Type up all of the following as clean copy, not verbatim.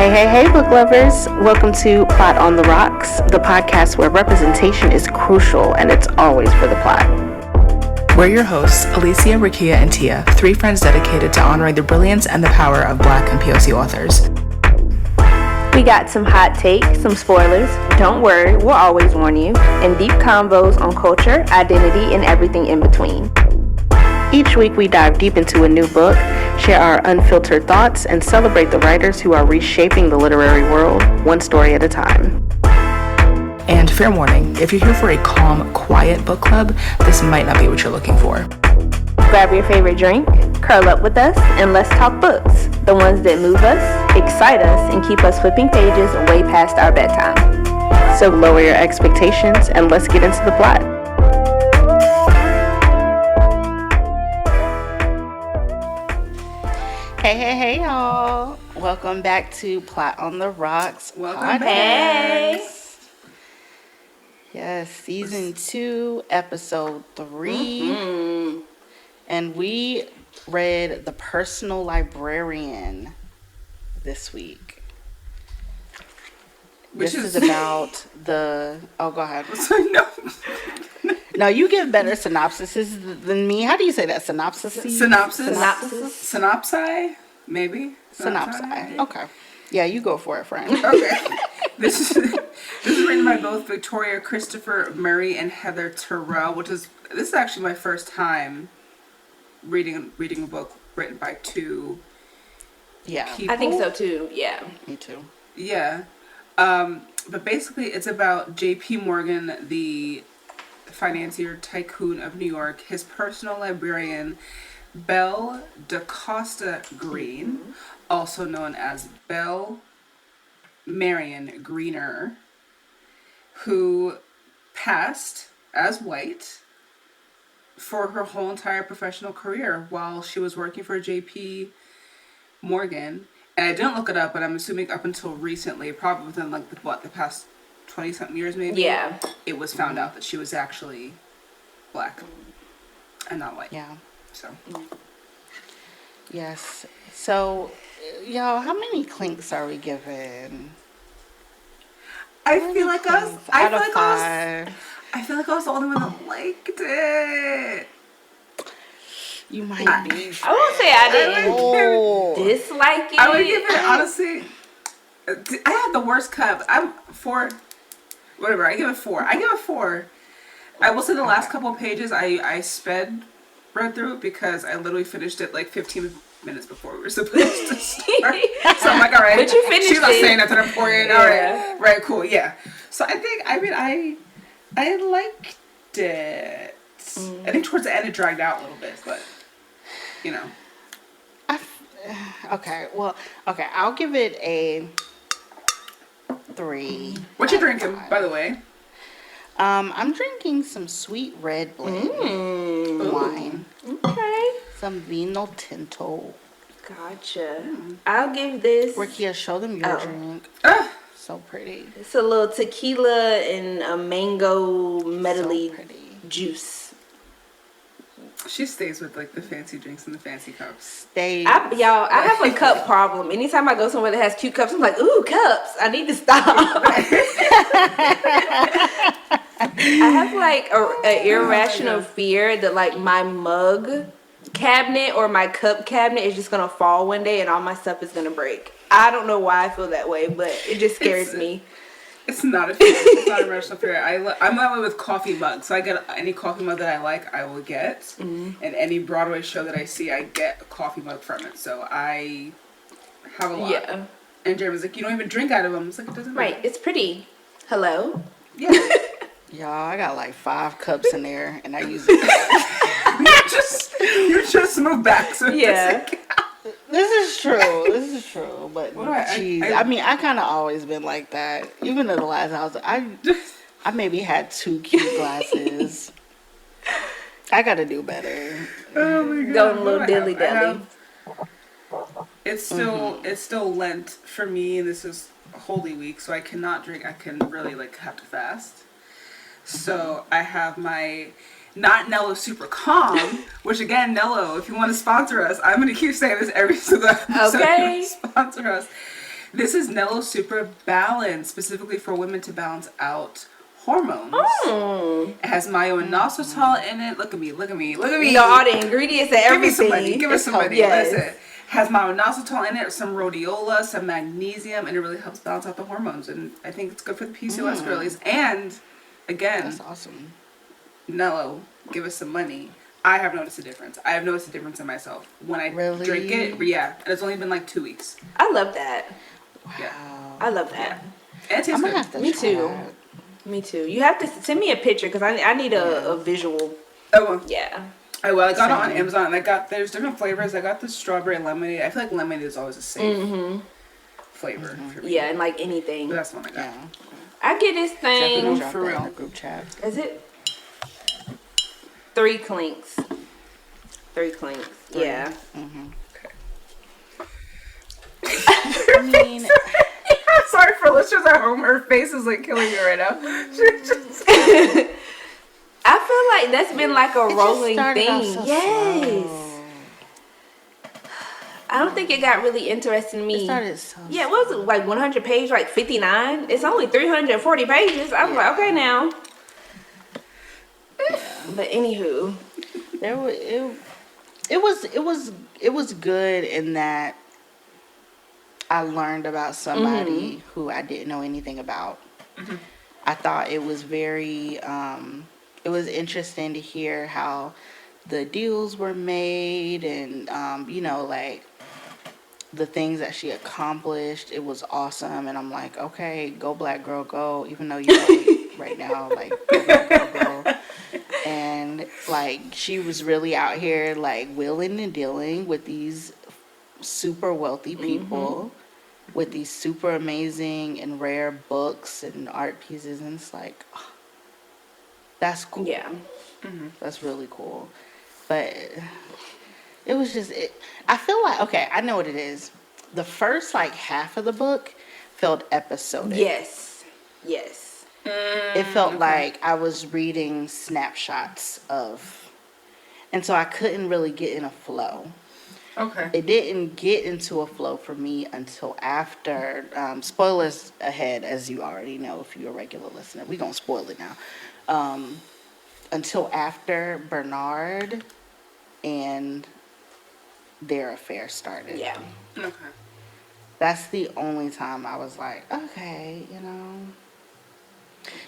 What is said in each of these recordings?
Hey, book lovers. Welcome to Plot on the Rocks, the podcast where representation is crucial and it's always for the plot. We're your hosts, Alicia, Rakia, and Tia, three friends dedicated to honoring the brilliance and the power of Black and POC authors. We got some hot takes, some spoilers, don't worry, we'll always warn you, and deep convos on culture, identity, and everything in between. Each week we dive deep into a new book, share our unfiltered thoughts, and celebrate the writers who are reshaping the literary world, one story at a time. And fair warning, if you're here for a calm, quiet book club, this might not be what you're looking for. Grab your favorite drink, curl up with us, and let's talk books. The ones that move us, excite us, and keep us flipping pages way past our bedtime. So lower your expectations and let's get into the plot. Hey, y'all. Welcome back to Plot on the Rocks. Welcome back. Yes, season 2, episode 3. Mm-hmm. And we read The Personal Librarian this week. This is about the... Oh, go ahead. No, you give better synopsises than me. How do you say that? Synopsis? Synopsi? Maybe? Synopsi. Okay. Yeah, you go for it, friend. Okay. This is written by both Victoria Christopher Murray and Heather Terrell, this is actually my first time reading a book written by two people. I think so too. Yeah. Me too. Yeah. But basically it's about J.P. Morgan, the financier tycoon of New York, his personal librarian, Belle da Costa Greene, also known as Belle Marion Greener, who passed as white for her whole entire professional career while she was working for J.P. Morgan. And I didn't look it up, but I'm assuming up until recently, probably within the past 20-something years maybe, yeah, it was found out that she was actually Black and not white. Yeah. So. Yes. So, y'all, how many clinks are we giving? I feel like I was the only one that liked it. You might be. I won't say I didn't dislike it. I would give it, honestly, I had the worst cup. I'm 4, whatever, I give it 4. I will say the last couple of pages, I read through it because I literally finished it 15 minutes before we were supposed to start. So I'm like, all right. But you finished She's not it. saying nothing important. Yeah. All right, cool, yeah. So I liked it. I think towards the end it dragged out a little bit, but, you know. Okay, I'll give it a 3. What you drinking, by the way? I'm drinking some sweet red blend wine. Okay. Some vino tinto. Gotcha. I'll give this. Rakia, show them your drink. So pretty. It's a little tequila and a mango medley juice. She stays with the fancy drinks and the fancy cups. I have a cup problem. Anytime I go somewhere that has cute cups, I'm like, ooh, cups. I need to stop. I have an irrational fear that my mug cabinet or my cup cabinet is just gonna fall one day and all my stuff is gonna break. I don't know why I feel that way, but it just scares me. It's not a fear. It's not a rational fear. I'm that way with coffee mugs. So I get any coffee mug that I like, I will get. Mm-hmm. And any Broadway show that I see, I get a coffee mug from it. So I have a lot. Yeah. And Jeremy's like, you don't even drink out of them. It's like, it doesn't matter. Right. It's pretty. Hello? Yeah. Y'all, I got 5 cups in there, and I use it. you just moved back. So yeah. This is true, but geez, I kind of always been like that. Even in the last house, I maybe had 2 cute glasses. I gotta do better. Oh my God. Going a little dilly dally. It's still Lent for me, and this is Holy Week, so I cannot drink. I can really have to fast. So I have my not Nello Super Calm, which again, Nello, if you want to sponsor us, I'm going to keep saying this every single episode. Okay. Sponsor us. This is Nello Super Balance, specifically for women to balance out hormones. Oh. It has myo-inositol in it. Look at me, look at me, look at me. You know, all the ingredients and everything. Give me some money, give us some money. Yes. Listen. Has myo-inositol in it, some rhodiola, some magnesium, and it really helps balance out the hormones. And I think it's good for the PCOS girlies. And, again, That's awesome. Nello, give us some money. I have noticed a difference. I have noticed a difference in myself. When I Really? drink it, yeah. And it's only been like 2 weeks. I love that. Yeah. I love that. And it tastes I'm good. gonna have to Me try too. that. Me too. You have to send me a picture because I need a visual. Oh, well. Yeah. Oh, well, I got it on Amazon. There's different flavors. I got the strawberry and lemonade. I feel like lemonade is always a safe flavor for me. Yeah, and like anything. But that's the one I got. Yeah. I get this Definitely thing. drop for that real. in the group chat. Is it 3 clinks? 3 clinks. Yeah. I mean, I'm sorry for listeners at home. Her face is like killing me right now. I feel like that's been like a rolling started off thing. so Yes. slow. I don't think it got really interesting to me. It started so Yeah, what was it, like 100 page, like 59? It's only 340 pages. I was like, okay now. But anywho. There was it was good in that I learned about somebody who I didn't know anything about. I thought it was very it was interesting to hear how the deals were made and you know, like the things that she accomplished. It was awesome, and I'm like, okay, go black girl, go. Even though you're like, right now, like, go black girl, go. And like she was really out here like wheeling and dealing with these super wealthy people with these super amazing and rare books and art pieces, and it's like, oh, that's cool. Yeah. That's really cool. But it was just I feel like, okay, I know what it is. The first like half of the book felt episodic. Yes. Yes. It felt like I was reading snapshots of, and so I couldn't really get in a flow. Okay. It didn't get into a flow for me until after, spoilers ahead, as you already know if you're a regular listener. We're going to spoil it now. Until after Bernard and their affair started. Yeah. Okay. That's the only time I was like, okay, you know.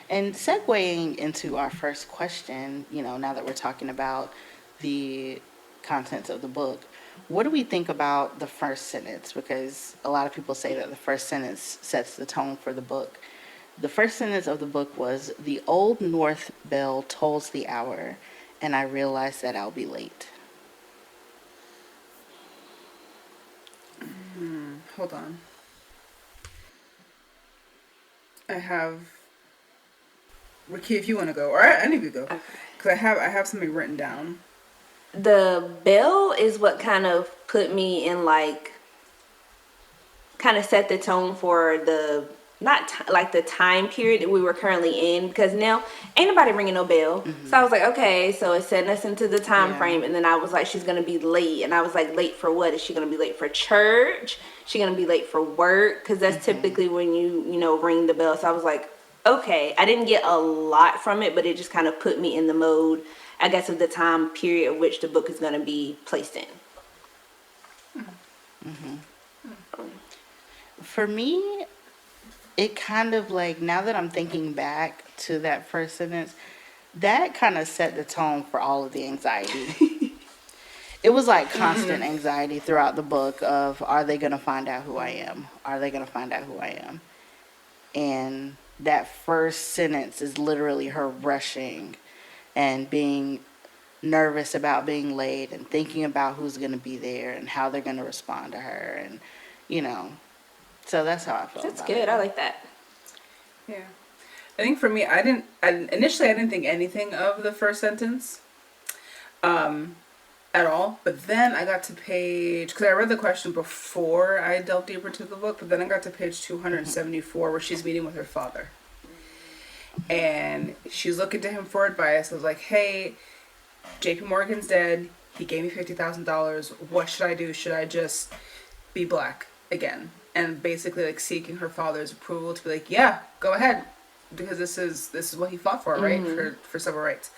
And segueing into our first question, you know, now that we're talking about the contents of the book, what do we think about the first sentence? Because a lot of people say that the first sentence sets the tone for the book. The first sentence of the book was, "The Old North bell tolls the hour, and I realize that I'll be late." Hold on. I have Ricky, if you want to go, or any of you go, because I have something written down. The bell is what kind of put me in like, kind of set the tone for the, like the time period that we were currently in, because now ain't nobody ringing no bell. So I was like, okay, so it's setting us into the time frame, and then I was like, she's gonna be late, and I was like, late for what? Is she gonna be late for church? She gonna be late for work? Because that's typically when you know, ring the bell. So I was like, okay, I didn't get a lot from it, but it just kind of put me in the mode, I guess, of the time period of which the book is going to be placed in. For me, it kind of like, now that I'm thinking back to that first sentence, that kind of set the tone for all of the anxiety. It was like constant anxiety throughout the book of, are they going to find out who I am? Are they going to find out who I am? And that first sentence is literally her rushing and being nervous about being late and thinking about who's going to be there and how they're going to respond to her, and you know, so that's how I felt. That's about good. it. I like that. Yeah. I think for me, initially I didn't think anything of the first sentence at all, but then I got to page, because I read the question before I delved deeper into the book, but then I got to page 274 where she's meeting with her father. And she's looking to him for advice. I was like, hey, JP Morgan's dead. He gave me $50,000. What should I do? Should I just be black again, and basically like seeking her father's approval to be like, yeah, go ahead, because this is what he fought for, right? For civil rights.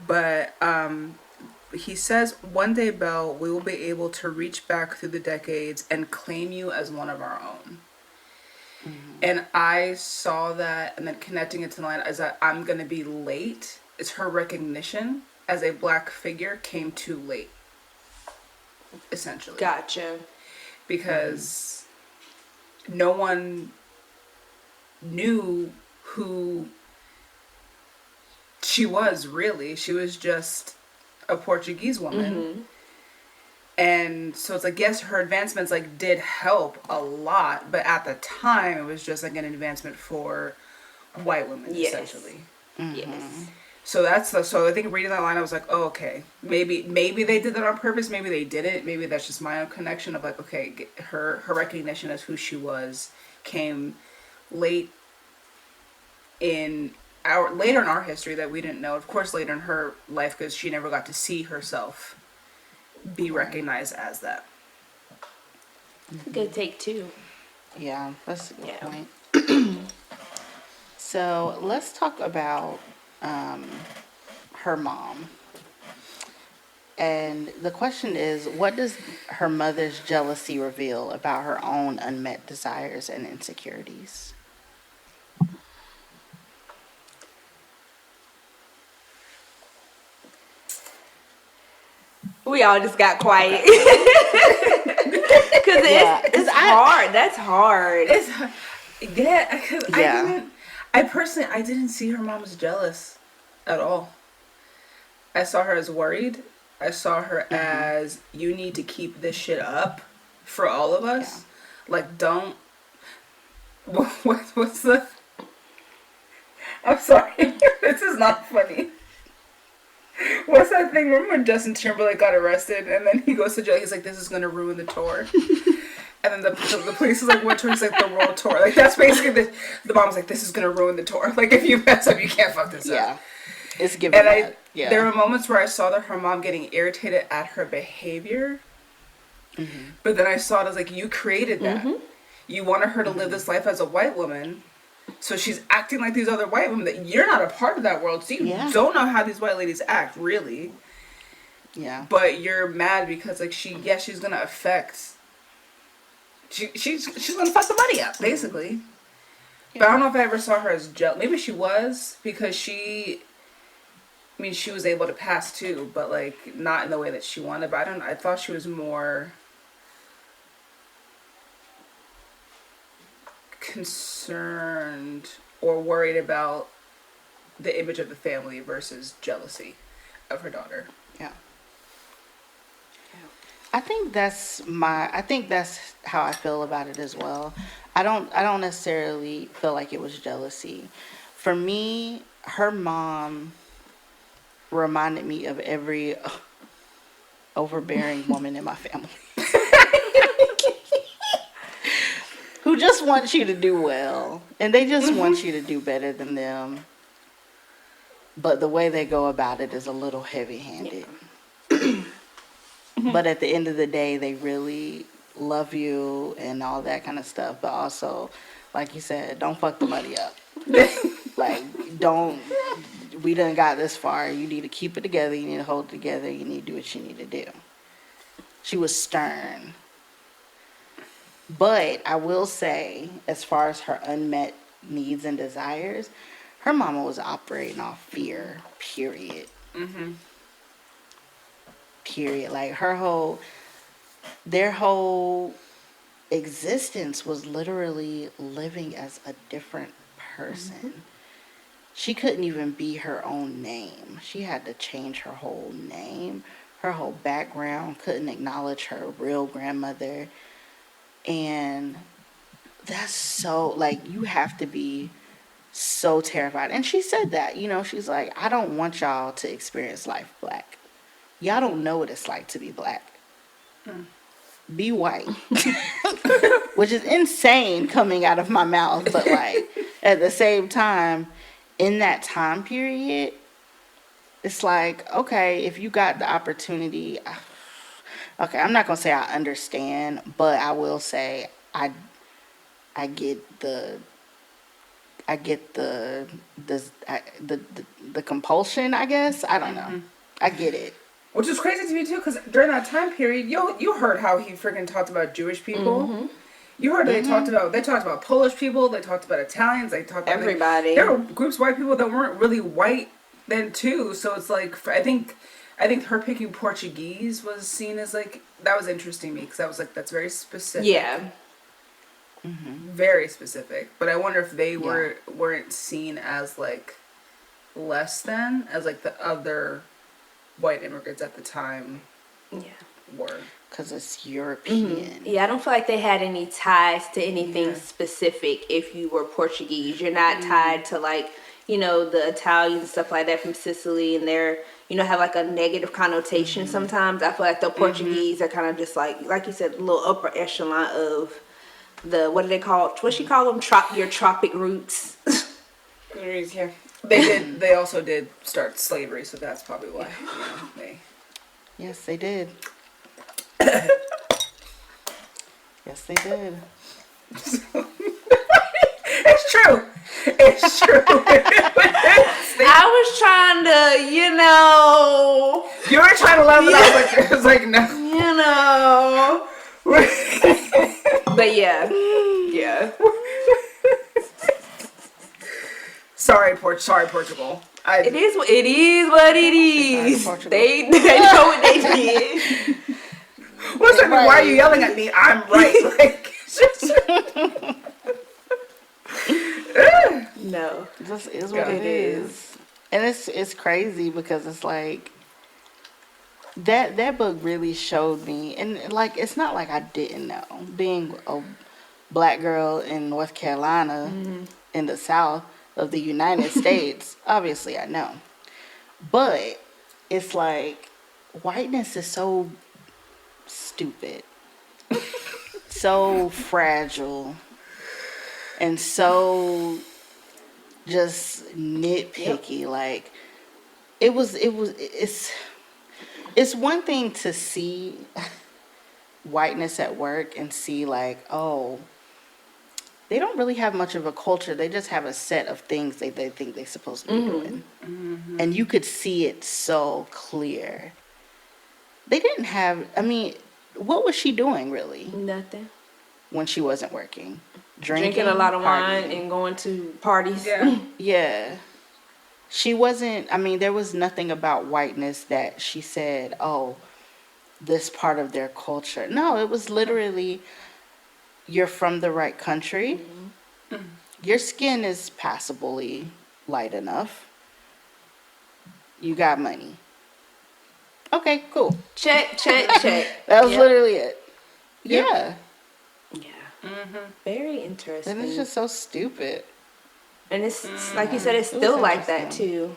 But he says, one day, Belle, we will be able to reach back through the decades and claim you as one of our own. And I saw that, and then connecting it to the line is that I'm going to be late. It's her recognition as a black figure came too late, essentially. Gotcha. Because no one knew who she was, really. She was just a Portuguese woman. And so it's like, yes, her advancements like did help a lot, but at the time it was just like an advancement for white women, essentially. Yes. So so I think reading that line, I was like, oh, okay, maybe they did that on purpose, maybe they didn't, maybe that's just my own connection of like, okay, her recognition as who she was came later in our history that we didn't know. Of course, later in her life, because she never got to see herself be recognized as that. Good take too. Yeah, that's a good point. So let's talk about her mom. And the question is, what does her mother's jealousy reveal about her own unmet desires and insecurities? We all just got quiet. Because it's hard. That's hard. I didn't see her mom as jealous at all. I saw her as worried. I saw her as, you need to keep this shit up for all of us. Yeah. Like, don't... What's the... I'm sorry. This is not funny. What's that thing? Remember when Justin Timberlake got arrested and then he goes to jail? He's like, this is going to ruin the tour. And then the police is like, what tour? He's like, the world tour. Like, that's basically the mom's like, this is going to ruin the tour. Like, if you mess up, you can't fuck this up. Yeah. It's given that. There were moments where I saw that her mom getting irritated at her behavior. But then I saw it as like, you created that. You wanted her to live this life as a white woman. So she's acting like these other white women that you're not a part of that world. So you don't know how these white ladies act, really. Yeah. But you're mad because like she's gonna affect. She's gonna fuck the money up, basically. Yeah. But I don't know if I ever saw her as jealous. Maybe she was, because she was able to pass too, but like not in the way that she wanted. But I thought she was more concerned or worried about the image of the family versus jealousy of her daughter. Yeah. I think that's how I feel about it as well. I don't necessarily feel like it was jealousy. For me, her mom reminded me of every overbearing woman in my family. Who just wants you to do well. And they just want you to do better than them. But the way they go about it is a little heavy-handed. But at the end of the day, they really love you and all that kind of stuff. But also, like you said, don't fuck the money up. Like, we done got this far. You need to keep it together. You need to hold it together. You need to do what you need to do. She was stern. But I will say, as far as her unmet needs and desires, her mama was operating off fear, period. Period. Like, their whole existence was literally living as a different person. She couldn't even be her own name. She had to change her whole name, her whole background, couldn't acknowledge her real grandmother. And that's so, like, you have to be so terrified. And she said that, she's like, I don't want y'all to experience life black. Y'all don't know what it's like to be black. Be white. Which is insane coming out of my mouth. But, like, at the same time, in that time period, it's like, okay, if you got the opportunity, Okay, I'm not gonna say I understand, but I will say I get the the compulsion, I guess. I don't know. I get it. Which is crazy to me too, because during that time period, you heard how he freaking talked about Jewish people. You heard they talked about Polish people. They talked about Italians. They talked about Everybody. There were groups of white people that weren't really white then too. So it's like I think her picking Portuguese was seen as like that was interesting to me because I was like that's very specific. Yeah. Very specific. But I wonder if they weren't seen as like less than as like the other white immigrants at the time were. Because it's European. Yeah, I don't feel like they had any ties to anything specific if you were Portuguese. You're not tied to like, the Italians and stuff like that from Sicily and they're, have like a negative connotation sometimes. I feel like the Portuguese are kind of just like you said, a little upper echelon of the, what do they call, what she call them? Your tropic roots. Yeah. They also did start slavery, so that's probably why. Yes, they did. Yes, they did. It's true. It's true. I was trying to, You were trying to laugh, and I was like, no. But yeah. Sorry, Portugal. It is what it is. They know what they did. Listen, why are you yelling at me? I'm right. Like, no, this is what it is, and it's crazy because it's like that book really showed me, and like it's not like I didn't know. Being a black girl in North Carolina in the South of the United States, obviously I know, but it's like whiteness is so stupid, so fragile, and so just nitpicky. Like it's one thing to see whiteness at work and see like, oh, they don't really have much of a culture. They just have a set of things they think they're supposed to be doing. And you could see it so clear. They didn't have, what was she doing really? Nothing. When she wasn't working? Drinking a lot of wine and going to parties. Yeah. Yeah. She wasn't, there was nothing about whiteness that she said, oh, this part of their culture. No, it was literally, you're from the right country. Your skin is passably light enough. You got money. Okay, cool. Check. That was literally it. Yeah. Very interesting. And it's just so stupid. And it's like you said, it's still like that too.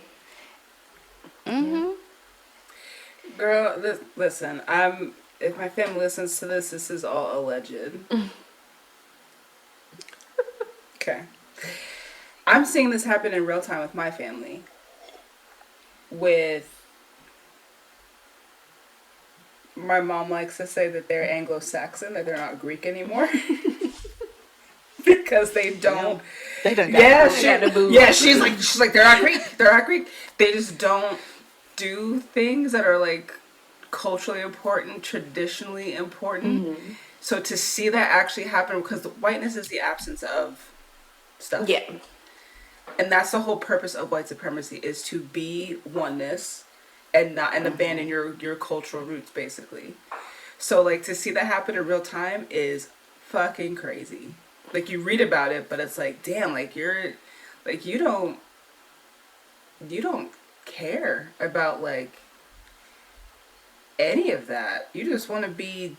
Girl, listen. If my family listens to this is all alleged. Okay. I'm seeing this happen in real time with my family. With my mom likes to say that they're Anglo-Saxon, that they're not Greek anymore. Because they don't. They don't. She's like they're not Greek. They're not Greek. They just don't do things that are like culturally important, traditionally important. So to see that actually happen, because the whiteness is the absence of stuff. Yeah. And that's the whole purpose of white supremacy, is to be oneness and abandon your cultural roots, basically. So like to see that happen in real time is fucking crazy. Like you read about it, but it's like, damn, like you don't care about like any of that. You just want to be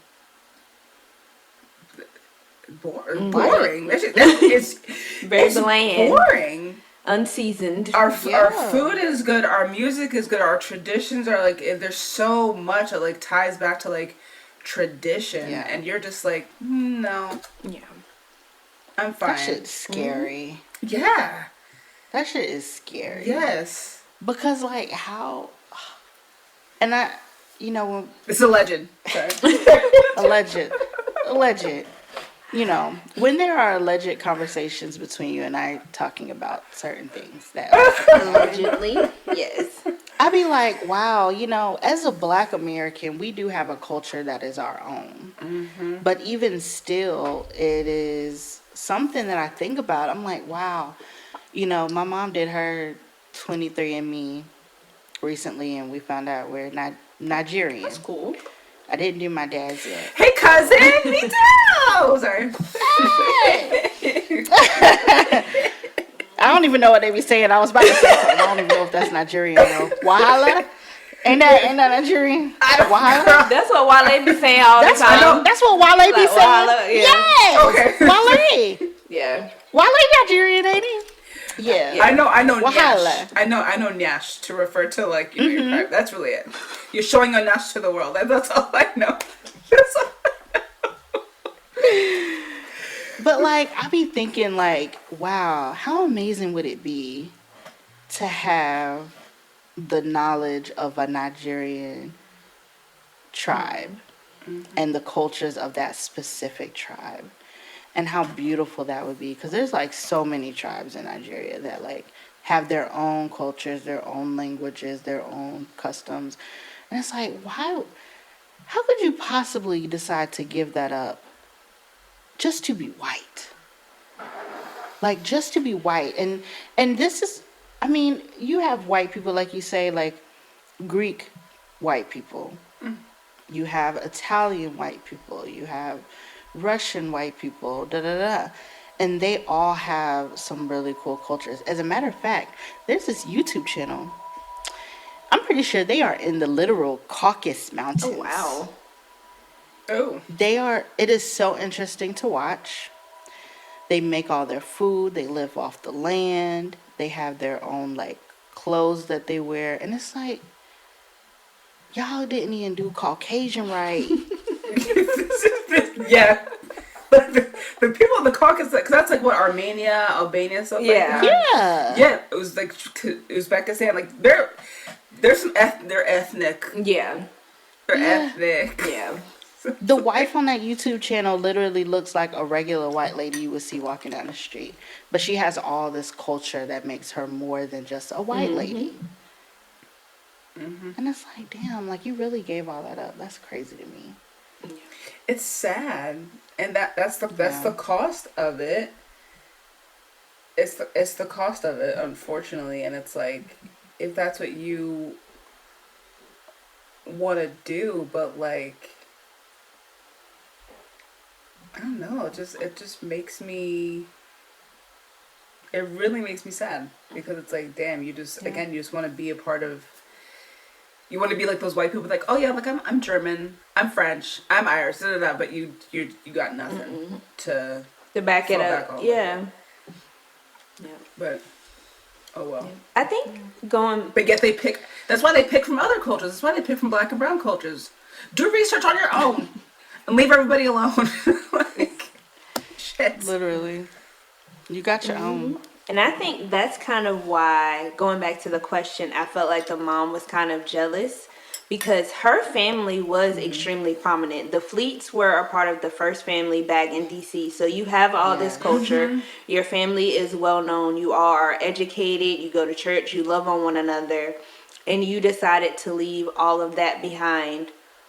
boring. It's very bland, boring, unseasoned. Our food is good. Our music is good. Our traditions are like, there's so much that like ties back to like tradition, and you're just like, no. Yeah. I'm fine. That shit's scary. Yeah. That shit is scary. Yes. Because like how, and you know, It's a legend. Sorry. alleged. You know, when there are alleged conversations between you and I talking about certain things that Allegedly, yes. I be like, wow, you know, as a Black American, we do have a culture that is our own. Mm-hmm. But even still, it is something that I think about. I'm like, wow, you know, my mom did her 23andMe recently, and we found out we're not Nigerian. That's cool. I didn't do my dad's yet. Hey, cousin, me too. Sorry. I don't even know what they be saying. I was about to say something. I don't even know if that's Nigerian though. Wahala? Ain't that Nigerian? Wahala? That's what Wale be saying all the time. That's what Wale be saying. Wahala, yeah. Yes. Okay. Wale. Yeah. Wale Nigerian, ain't he? Yeah. I know Wahala. Nyash. I know Nyash to refer to, like, you know, your tribe. That's really it. You're showing a Nyash to the world. That's all I know. That's all I know. But like, I be thinking like, wow, how amazing would it be to have the knowledge of a Nigerian tribe and the cultures of that specific tribe, and how beautiful that would be, because there's like so many tribes in Nigeria that like have their own cultures, their own languages, their own customs, and it's like, how could you possibly decide to give that up just to be white? Like, just to be white. And this is, I mean, you have white people, like you say, like Greek white people. You have Italian white people. You have Russian white people, and they all have some really cool cultures. As a matter of fact, there's this YouTube channel. I'm pretty sure they are in the literal Caucasus Mountains. Oh, wow. Oh. It is so interesting to watch. They make all their food. They live off the land. They have their own, like, clothes that they wear. And it's like, y'all didn't even do Caucasian right. Yeah. The people in the Caucasus, because that's like what, Armenia, Albania, stuff like that. Yeah. Yeah. It was like Uzbekistan. Like, they're ethnic. Yeah. They're ethnic. Yeah. The wife on that YouTube channel literally looks like a regular white lady you would see walking down the street. But she has all this culture that makes her more than just a white lady. Mm-hmm. And it's like, damn, like, you really gave all that up. That's crazy to me. It's sad. And that's the cost of it. It's the cost of it, unfortunately. And it's like, if that's what you want to do, but like, I don't know, it just makes me, it really makes me sad, because it's like, damn, you just want to be a part of, you want to be like those white people, like, oh yeah, like I'm German, I'm French, I'm Irish, but you got nothing to back it up. Yeah. Yeah. But oh well. I think but yet that's why they pick from other cultures. That's why they pick from Black and brown cultures. Do research on your own. And leave everybody alone. Like, shit. Literally. You got your own. And I think that's kind of why, going back to the question, I felt like the mom was kind of jealous, because her family was extremely prominent. The Fleets were a part of the first family back in DC. So you have all this culture. Your family is well known. You all are educated. You go to church. You love on one another. And you decided to leave all of that behind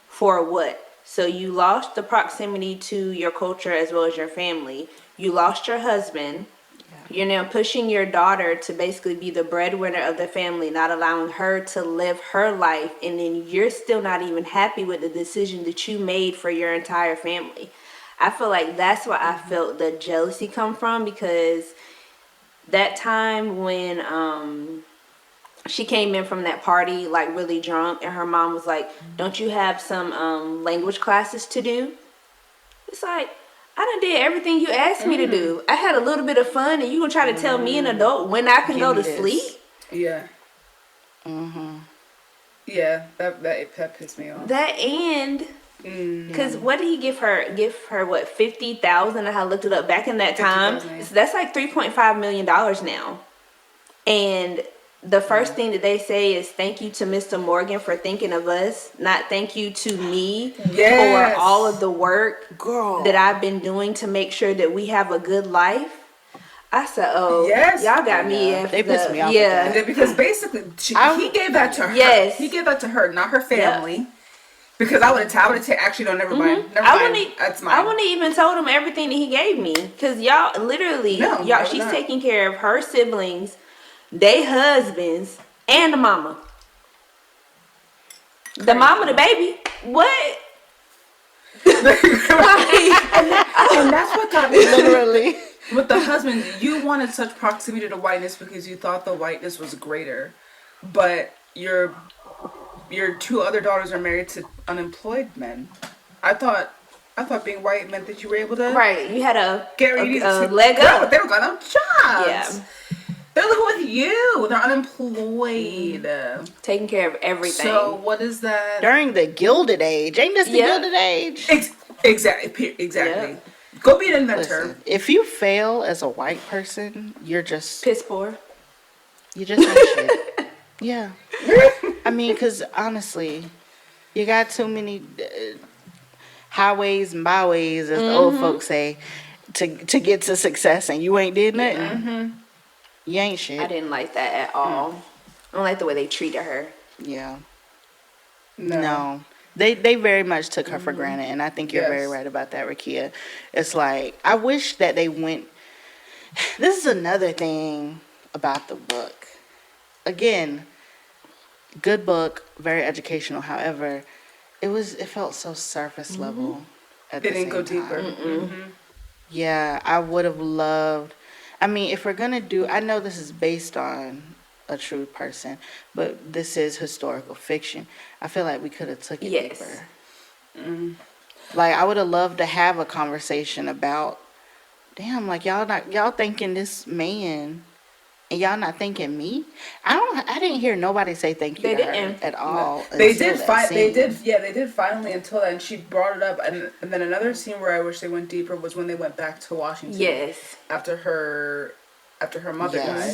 for what? So you lost the proximity to your culture as well as your family. You lost your husband. Yeah. You're now pushing your daughter to basically be the breadwinner of the family, not allowing her to live her life. And then you're still not even happy with the decision that you made for your entire family. I feel like that's where I felt the jealousy come from, because that time when she came in from that party, like, really drunk, and her mom was like, don't you have some language classes to do? It's like, I done did everything you asked me to do. I had a little bit of fun, and you gonna try to tell me, an adult, when I can go to sleep? Yeah. Yeah, that pissed me off. That and... Because what did he give her? Give her what, 50,000? I looked it up back in that time. So that's like $3.5 million now. And the first thing that they say is thank you to Mr. Morgan for thinking of us, not thank you to me for all of the work that I've been doing to make sure that we have a good life. I said, oh, y'all got me. They pissed me off. Yeah, because basically he gave that to her. Yes, he gave that to her, not her family. Yep. Because I would have actually, no, never mind. Never mind. That's mine. I wouldn't even told him everything that he gave me. Because y'all, literally, she's taking care of her siblings, they husbands, and the mama. Crazy. The mama, the baby. What? And that's what got me. Literally. With the husband, you wanted such proximity to whiteness because you thought the whiteness was greater. But your two other daughters are married to unemployed men. I thought being white meant that you were able to you had a leg up. They were going on jobs. Yeah. They're living with you. They're unemployed. Taking care of everything. So what is that? During the Gilded Age. Ain't this the Gilded Age? Exactly. Yep. Go be an inventor. Listen, if you fail as a white person, you're just... piss poor. You just ain't shit. Yeah. I mean, because honestly, you got too many highways and byways, as the old folks say, to get to success, and you ain't did nothing. Mm-hmm. You ain't shit. I didn't like that at all. I don't like the way they treated her. Yeah. No. They very much took her for granted, and I think you're very right about that, Rakia. It's like, I wish that they went... This is another thing about the book. Again, good book, very educational. However, it felt so surface level at the same time. It didn't go deeper. Yeah, I would have loved... I mean, if we're going to do... I know this is based on a true person, but this is historical fiction. I feel like we could have took it deeper. Like, I would have loved to have a conversation about, damn, like, y'all thinking this man... And y'all not thanking me? I didn't hear nobody say thank you to her at all. They did finally until then. She brought it up, and then another scene where I wish they went deeper was when they went back to Washington. Yes. After her mother died.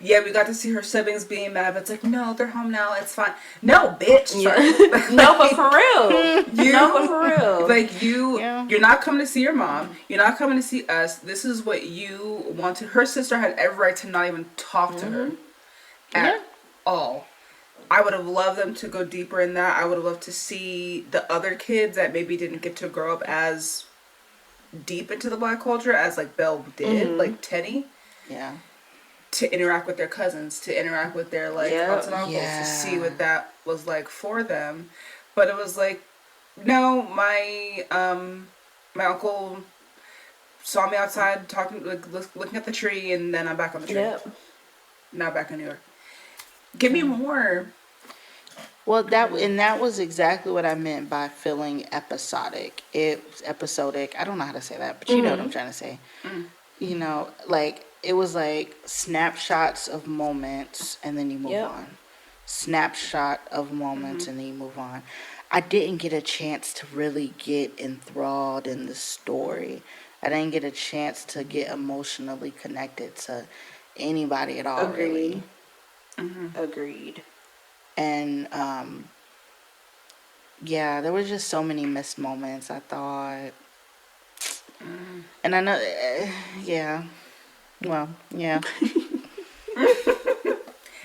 Yeah, we got to see her siblings being mad, but it's like, no, they're home now, it's fine. No, bitch. Yeah. No, but for real. Like, you're not coming to see your mom. You're not coming to see us. This is what you wanted. Her sister had every right to not even talk to her at all. I would have loved them to go deeper in that. I would have loved to see the other kids that maybe didn't get to grow up as deep into the Black culture as, like, Belle did, like Teddy. Yeah. To interact with their cousins, to interact with their aunts and uncles, to see what that was like for them. But it was like, no, my uncle saw me outside talking, like looking at the tree, and then I'm back on the tree. Now back in New York. Give me more. Well, that was exactly what I meant by feeling episodic. It was episodic. I don't know how to say that, but you know what I'm trying to say. You know, like. It was like snapshots of moments and then you move on. Snapshot of moments and then you move on. I didn't get a chance to really get enthralled in the story. I didn't get a chance to get emotionally connected to anybody at all. Agreed. Really. Agreed. And there was just so many missed moments, I thought. And I know, Well, yeah.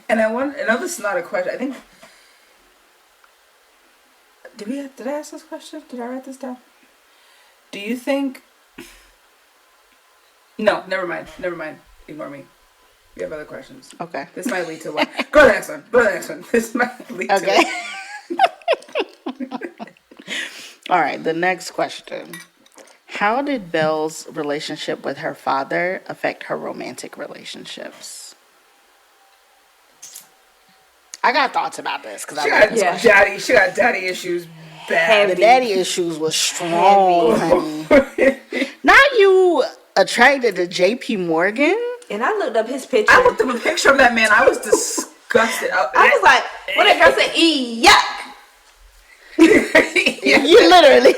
And I know this is not a question. I think... Did I ask this question? Did I write this down? Do you think... No, never mind. Ignore me. We have other questions. Okay. This might lead to one. Go to the next one. This might lead to All right, the next question. How did Belle's relationship with her father affect her romantic relationships? I got thoughts about this because she got daddy issues bad. The daddy issues was strong, honey. Not you attracted to J.P. Morgan? And I looked up his picture. I looked up a picture of that man. I was disgusted. I was like, what a girl said, yuck. You literally.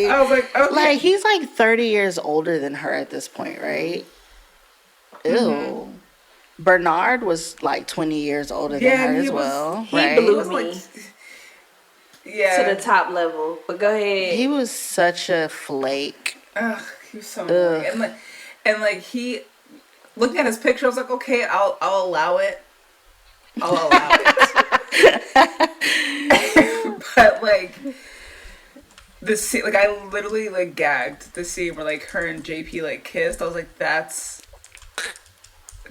I was like, okay. Like, he's like 30 years older than her at this point, right? Ew. Bernard was like 20 years older than her as well. He right? blew was me like, yeah, to the top level. But go ahead. He was such a flake. ugh, he was so annoying. And like he, looking at his picture, I was like, okay, I'll allow it. I'll allow it. But like the scene, like I literally like gagged the scene where like her and JP like kissed. I was like, that's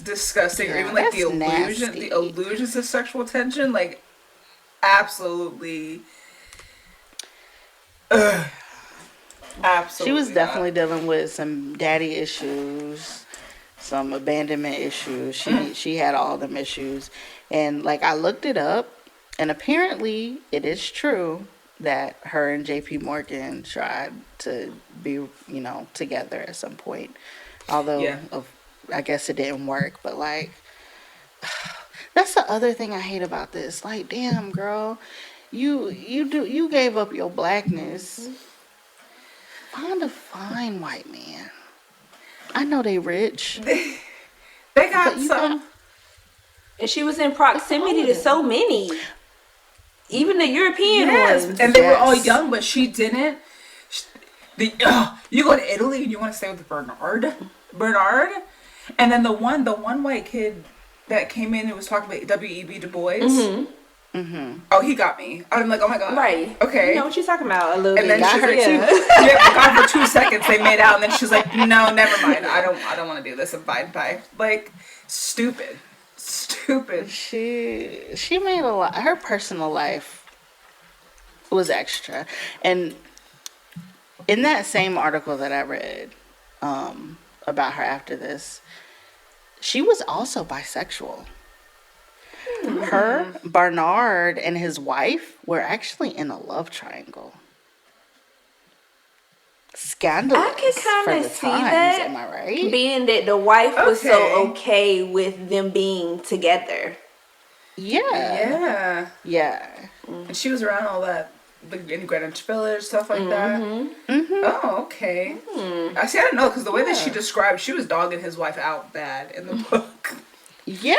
disgusting. Yeah, or even like the that's illusions of sexual tension, like absolutely. Absolutely. She was definitely dealing with some daddy issues, some abandonment issues. She had all them issues. And like I looked it up, and apparently it is true that her and JP Morgan tried to be, together at some point. Although I guess it didn't work, but like that's the other thing I hate about this. Like, damn girl, you gave up your blackness. Find a fine white man. I know they rich. They got some. And she was in proximity to so many. Even the European ones. And they were all young, but she didn't. You go to Italy and you want to stay with Bernard? And then the one white kid that came in and was talking about W.E.B. Du Bois. Mm-hmm. Mm-hmm. Oh, he got me. I'm like, oh my god. Right. Okay. You know what she's talking about a little and bit. And then she got her too. Yeah, got her for 2 seconds. They made out, and then she's like, no, never mind. I don't want to do this. I'm fine. Bye. Like, stupid. She made a lot. Her personal life was extra, and in that same article that I read about her after this, she was also bisexual. Her, Bernard, and his wife were actually in a love triangle. Scandalous. I can kind of see that. Am I right? Being that the wife was so okay with them being together. Yeah. And she was around all that, like in Greenwich Village, stuff like that. Mm-hmm. Oh, okay. I see. I didn't know because the way that she described, she was dogging his wife out bad in the book. Yeah.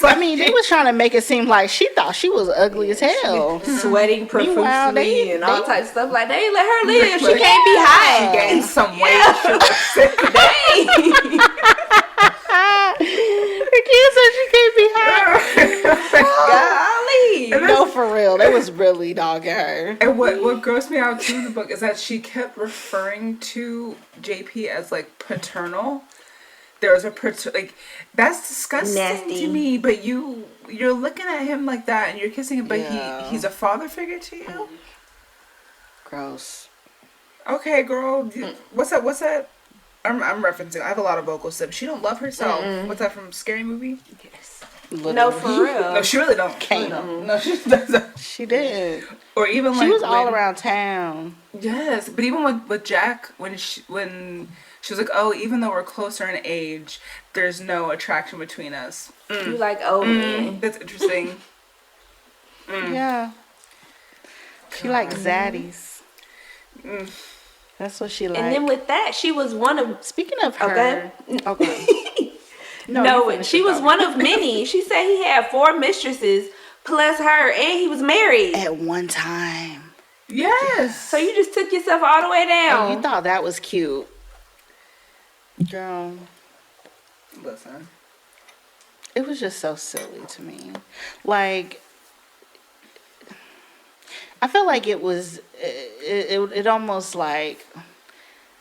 I mean, they was trying to make it seem like she thought she was ugly as hell. Sweating profusely and all types of stuff. Like, they let her live. She Like, can't be high. She gained some weight. The kid said she can't be high. Golly. No, for real. They was really dogging her. And what grossed me out too in the book is that she kept referring to JP as like paternal. There was like that's disgusting to me. But you're looking at him like that and you're kissing him, but he's a father figure to you. Gross. Okay, girl. What's that? I'm referencing. I have a lot of vocal sips. She don't love herself. What's that from Scary Movie? Yes. Literally. No, for real. No, she really don't. Can't. No, she doesn't. She did. Or even she like was all around town. Yes, but even with Jack, when she was like, oh, even though we're closer in age, there's no attraction between us. You like old men. That's interesting. Yeah. She likes zaddies. That's what she liked. And then with that, she was one of... Speaking of her... Okay. No, she was one of many. She said he had 4 mistresses plus her, and he was married. At one time. Yes. So you just took yourself all the way down. And you thought that was cute. Girl. Listen. It was just so silly to me. Like... I feel like it was, it almost like,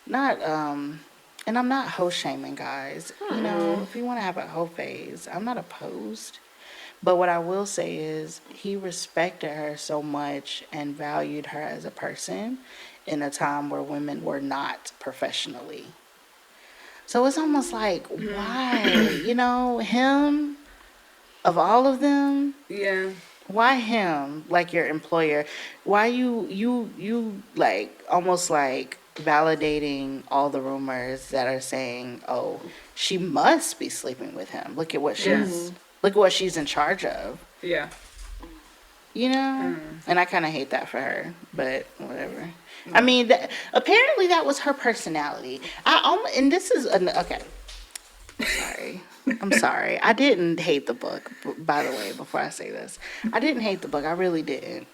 not, and I'm not hoe shaming, guys. You know, if you want to have a hoe phase, I'm not opposed. But what I will say is he respected her so much and valued her as a person in a time where women were not professionally. So it's almost like, why? You know, him, of all of them. Yeah. Why him, like your employer? Why you like almost like validating all the rumors that are saying, oh, she must be sleeping with him. Look at what she's in charge of. Yeah. You know? And I kind of hate that for her, but whatever. I mean, apparently that was her personality. And this is okay. Sorry. I'm sorry. I didn't hate the book, by the way, before I say this. I didn't hate the book. I really didn't.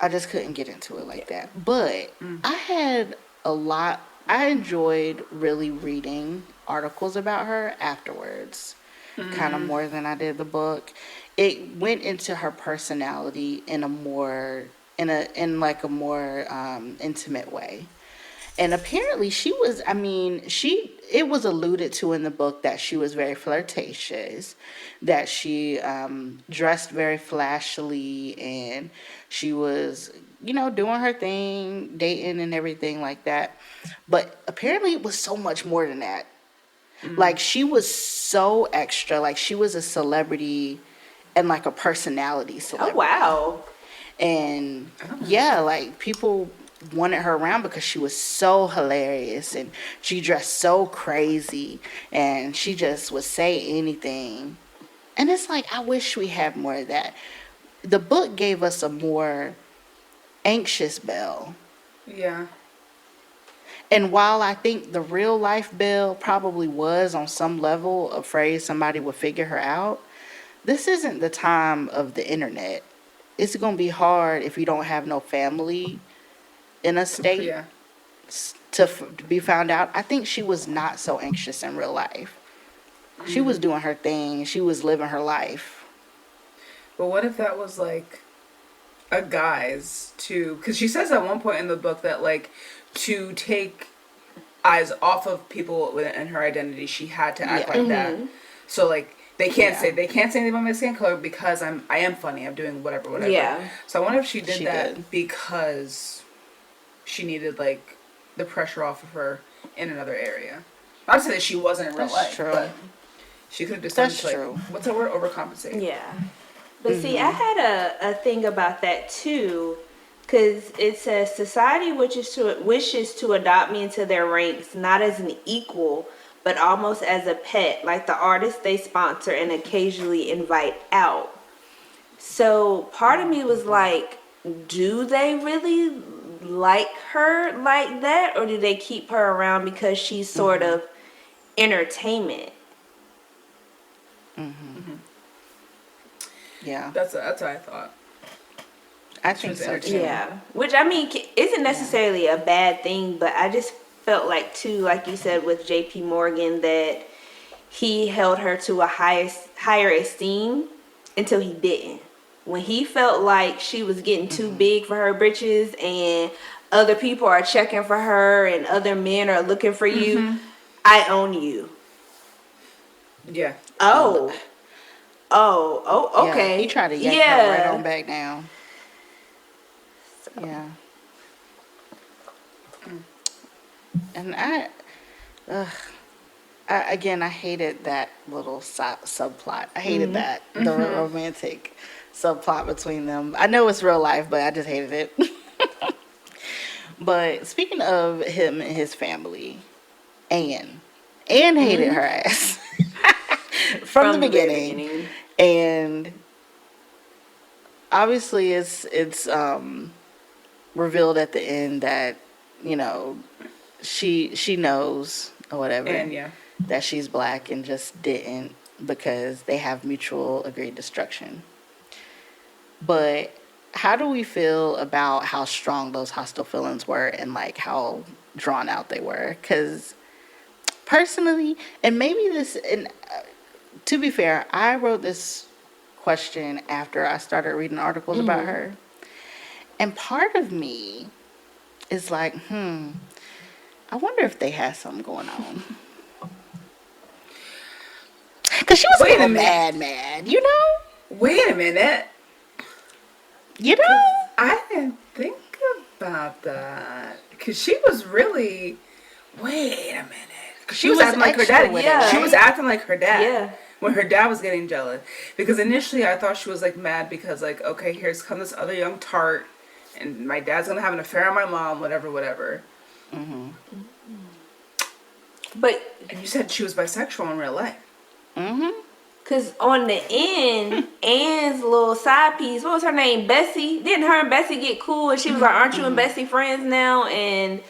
I just couldn't get into it like that. But I enjoyed really reading articles about her afterwards, kind of more than I did the book. It went into her personality in a more intimate way. And apparently it was alluded to in the book that she was very flirtatious, that she dressed very flashily, and she was, doing her thing, dating and everything like that. But apparently it was so much more than that. Like, she was so extra. Like, she was a celebrity and like a personality celebrity. Oh, wow. And yeah, like, people wanted her around because she was so hilarious and she dressed so crazy and she just would say anything. And it's like, I wish we had more of that. The book gave us a more anxious Belle. Yeah. And while I think the real life Belle probably was on some level afraid somebody would figure her out, this isn't the time of the internet. It's going to be hard if you don't have no family in a state to be found out. I think she was not so anxious in real life. She was doing her thing. She was living her life. But what if that was like a guise to, because she says at one point in the book that like to take eyes off of people in her identity, she had to act like that. So like they can't say anything about my skin color because I am funny. I'm doing whatever. Yeah. So I wonder if she did that because she needed like the pressure off of her in another area. Not to say that she wasn't in real life, but she could have decided to, like, what's the word? Overcompensate. Yeah. But see, I had a thing about that too, because it says society wishes to adopt me into their ranks, not as an equal, but almost as a pet, like the artist they sponsor and occasionally invite out. So part of me was like, do they really like her like that, or do they keep her around because she's sort of entertainment? Yeah, that's what I thought. I think so too. Yeah, which I mean isn't necessarily a bad thing, but I just felt like too, like you said with J.P. Morgan, that he held her to a higher esteem until he didn't. When he felt like she was getting too big for her britches and other people are checking for her and other men are looking for you, I own you. Yeah. Oh, okay. Yeah, he tried to yank her right on back down. So. Yeah. And I hated that little subplot. I hated that, the romantic subplot between them. I know it's real life, but I just hated it. But speaking of him and his family, Anne hated her ass from the beginning. And obviously it's revealed at the end that, she knows or whatever, and that she's black and just didn't because they have mutual agreed destruction. But how do we feel about how strong those hostile feelings were and like how drawn out they were? Because personally, and maybe this, and to be fair, I wrote this question after I started reading articles about her, and part of me is like, I wonder if they had something going on. Because she was a little mad, Wait a minute. I didn't think about that. Because she was really... Wait a minute. She was acting like her dad. Yeah. She was acting like her dad. Yeah. When her dad was getting jealous. Because initially I thought she was like mad because like, okay, here's come this other young tart. And my dad's going to have an affair on my mom, whatever. But... And you said she was bisexual in real life. Because on the end, Anne's little side piece, what was her name? Bessie? Didn't her and Bessie get cool? And she was like, aren't you and Bessie friends now? And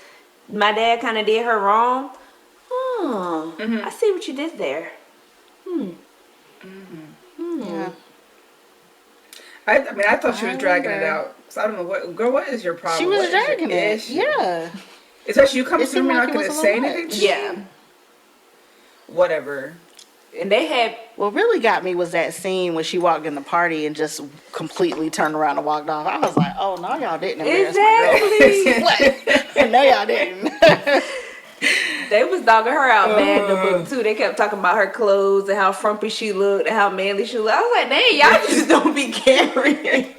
my dad kind of did her wrong. I see what you did there. Yeah. I mean, I thought she was dragging it out. So I don't know what is your problem? She was What is your dragging it. issue? Yeah. Especially you come It to me seemed not like it going was to a say little anything much. to me? Yeah. Whatever. And they had What really got me was that scene when she walked in the party and just completely turned around and walked off. I was like, oh, no, y'all didn't embarrass my girl. No, y'all didn't. They was dogging her out bad in the book too. They kept talking about her clothes and how frumpy she looked and how manly she looked. I was like, dang, y'all just don't be caring.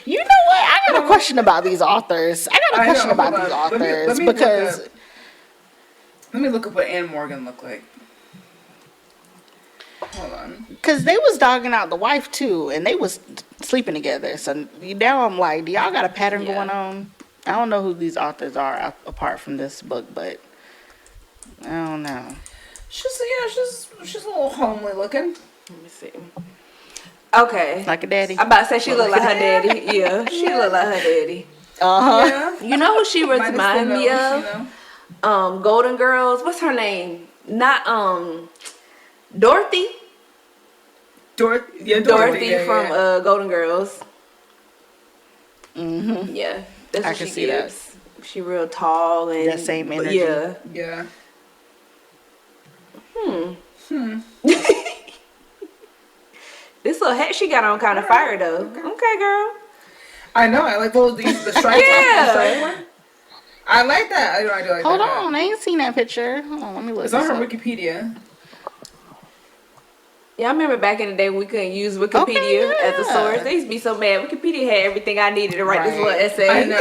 You know what? I got a question about these authors. Let me look up what Anne Morgan looked like. Hold on. Because they was dogging out the wife too, and they was sleeping together. So now I'm like, do y'all got a pattern going on? I don't know who these authors are apart from this book, but I don't know. She's a little homely looking. Let me see. Okay. Like a daddy. I'm about to say she look like her daddy. Yeah, she look like her daddy. Uh-huh. Yeah. You know who she reminds me of? You know? Golden Girls. What's her name? Not Dorothy. Dorothy from Golden Girls. Mm-hmm. Yeah, that's I what can she see gives. She real tall and that same energy. Yeah. Yeah. This little hat she got on kind of fire though. Okay, girl. I know. I like the stripes. Yeah. The stripe one. I like that. I do like Hold that. on, I ain't seen that picture. Hold on, let me look. It's on her up. Wikipedia. Yeah, I remember back in the day when we couldn't use Wikipedia as a source. They used to be so mad. Wikipedia had everything I needed to write this little essay. I know.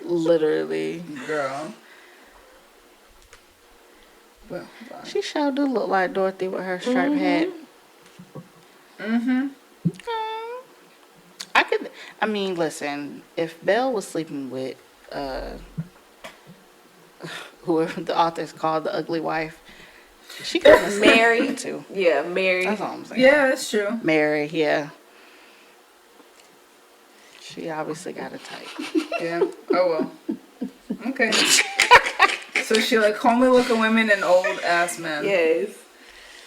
Literally. Girl. Well, She sure do look like Dorothy with her striped hat. Mm-hmm. I mean, listen, if Belle was sleeping with whoever the author's called the ugly wife, she could have Mary too. Yeah, Mary. That's all I'm saying. Yeah, that's true. Mary, yeah. She obviously got a type. Yeah. Oh well. Okay. So she like homely looking women and old ass men. Yes.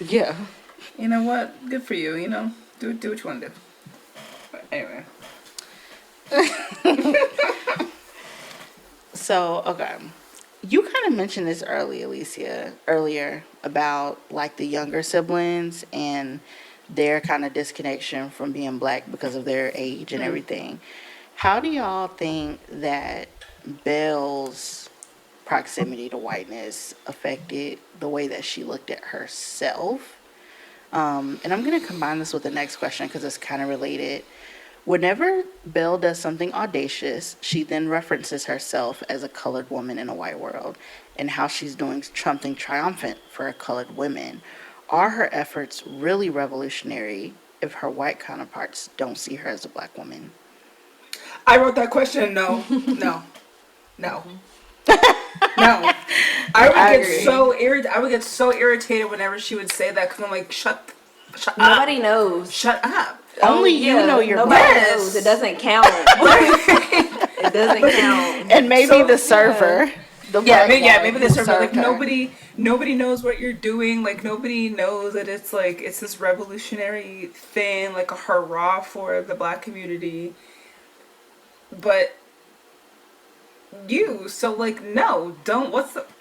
Yeah. You know what? Good for you. You know, do what you want to do. But anyway. So, okay. You kind of mentioned this earlier about like the younger siblings and their kind of disconnection from being black because of their age and everything. How do y'all think that Belle's proximity to whiteness affected the way that she looked at herself? And I'm going to combine this with the next question because it's kind of related. Whenever Belle does something audacious, she then references herself as a colored woman in a white world and how she's doing something triumphant for colored women. Are her efforts really revolutionary if her white counterparts don't see her as a black woman? I wrote that question. No. No. I would get so irritated whenever she would say that because I'm like, shut up. Nobody knows. Shut up. Only you know your Nobody Yes. knows. It doesn't count. It doesn't count. And maybe the server. Maybe the server. Like served her. nobody knows what you're doing. Like nobody knows that it's this revolutionary thing, like a hurrah for the black community. But no, don't.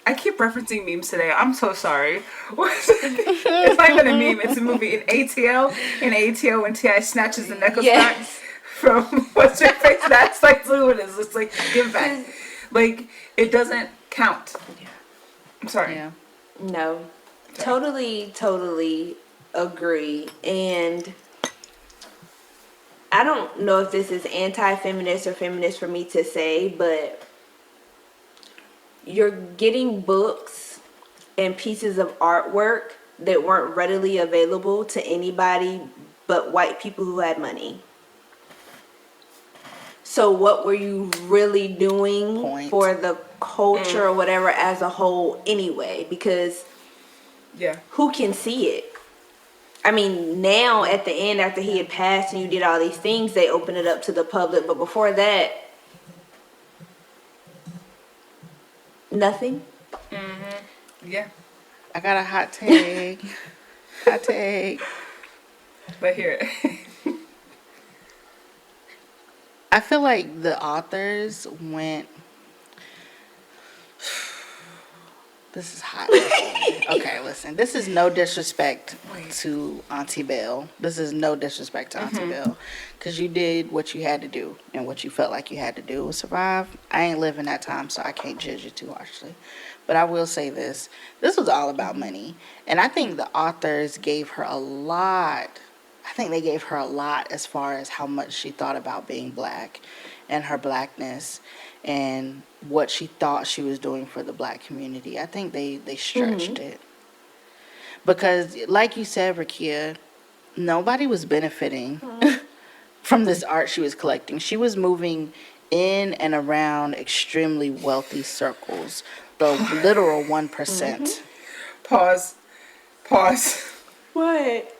I keep referencing memes today. I'm so sorry. It's not even a meme. It's a movie. In ATL when T.I. snatches the necklace back from what's her face. That's like what it is. It's like give back. Like it doesn't count. I'm sorry. Yeah. No. Totally agree. And I don't know if this is anti-feminist or feminist for me to say, but you're getting books and pieces of artwork that weren't readily available to anybody but white people who had money. So what were you really doing for the culture or whatever as a whole anyway? Because who can see it? I mean, now at the end, after he had passed and you did all these things, they open it up to the public. But before that, nothing. Mm-hmm. Yeah. I got a hot take. Hot take. But here. I feel like the authors went. This is hot. Okay, listen. This is no disrespect to Auntie Belle. This is no disrespect to Auntie Belle. Because you did what you had to do and what you felt like you had to do to survive. I ain't living that time, so I can't judge you too harshly. But I will say this. This was all about money. And I think the authors gave her a lot. I think they gave her a lot as far as how much she thought about being black and her blackness and what she thought she was doing for the black community. I think they stretched it. Because, like you said, Rakia, nobody was benefiting from this art she was collecting. She was moving in and around extremely wealthy circles, the literal 1%. Pause. What?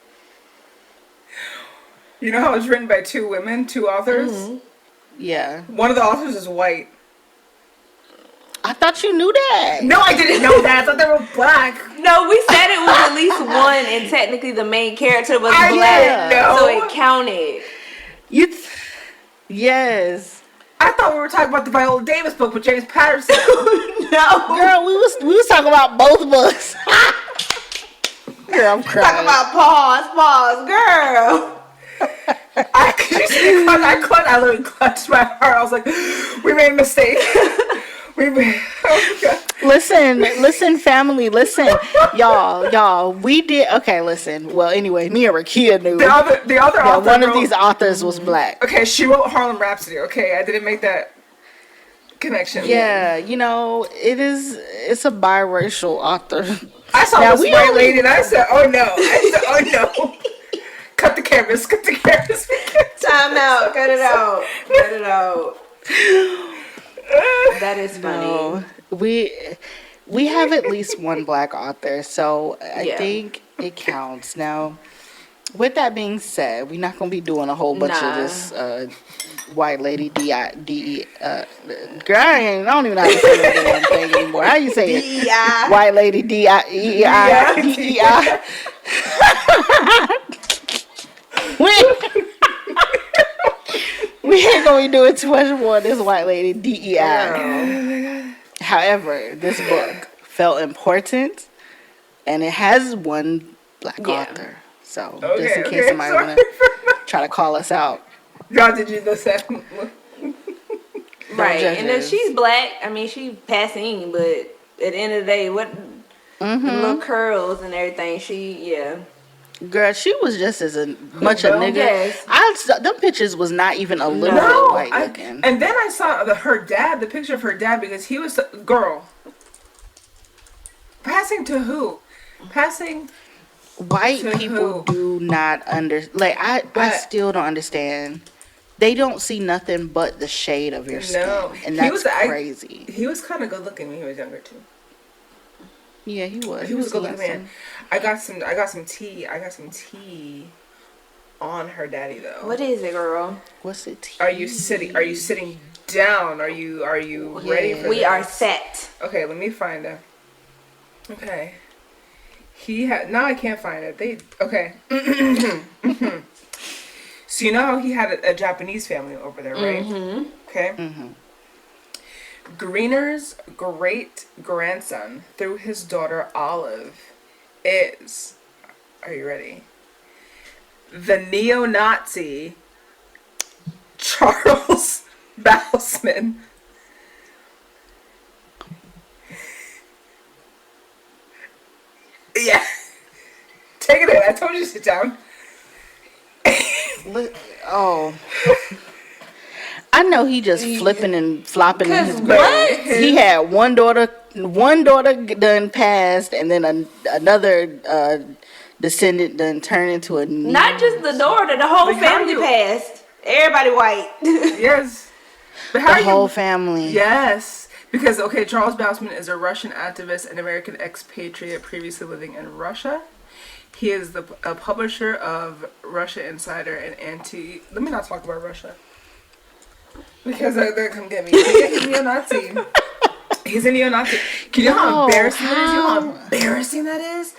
You know how it's written by two women, two authors? Yeah. One of the authors is white. I thought you knew that. No, I didn't know that. I thought they were black. No, we said it was at least one, and technically the main character was I black, didn't know. so it counted. Yes. I thought we were talking about the Viola Davis book with James Patterson. No, Girl, we was talking about both books. Girl, I'm crying. talk about pause, girl. I literally clutched my heart. I was like, we made a mistake. Listen, family, listen. Y'all, we did, okay, listen. Well, anyway, me and Rakia knew. The other author one of these authors was black. Okay, she wrote Harlem Rhapsody, okay? I didn't make that connection. Yeah, it's a biracial author. I saw this white lady and I said, oh no. Cut the cameras. Time out. Cut it out. That is funny. No, we have at least one black author, so I think it counts. Now, with that being said, we're not gonna be doing a whole bunch of this white lady D-E. Girl, I don't even know how to say that damn thing anymore. How you say it? D-E-I. White lady D-I-E-I. D-E-I. We ain't gonna be doing too much more of this white lady DEI. However, this book felt important, and it has one black author. So just in case somebody wanna try to call us out, y'all did you the same? Right, and if she's black, I mean she passing, but at the end of the day, what little curls and everything, girl, she was just as much a nigga. Yes. Them pictures was not even a little bit white looking. And then I saw the picture of her dad, because he was girl. Passing to who? Passing. White people do not I still don't understand. They don't see nothing but the shade of your skin, and that's crazy. He was kind of good looking when he was younger too. Yeah, he was. He was a good looking man. I got some tea on her daddy though. What is it, girl? What's it? Are you sitting down? Are you ready for this? We are set. Okay, let me find it. Okay. Now I can't find it. Okay. So you know how he had a Japanese family over there, right? Mm-hmm. Okay. Mm-hmm. Greener's great grandson, through his daughter Olive, is, are you ready? The neo-Nazi Charles Bousman. Yeah. Take it in. I told you to sit down. Oh. I know he just flipping and flopping in his grave. He had one daughter done passed, and then another descendant done turned into a Not just the daughter, the whole family passed. Everybody white. Yes. But the whole family. Yes. Because, Charles Bousman is a Russian activist and American expatriate previously living in Russia. He is a publisher of Russia Insider and Let me not talk about Russia. Because they're going to come get me. He's a neo-Nazi. He's a neo-Nazi. Can you know how embarrassing that is? You know how embarrassing that is?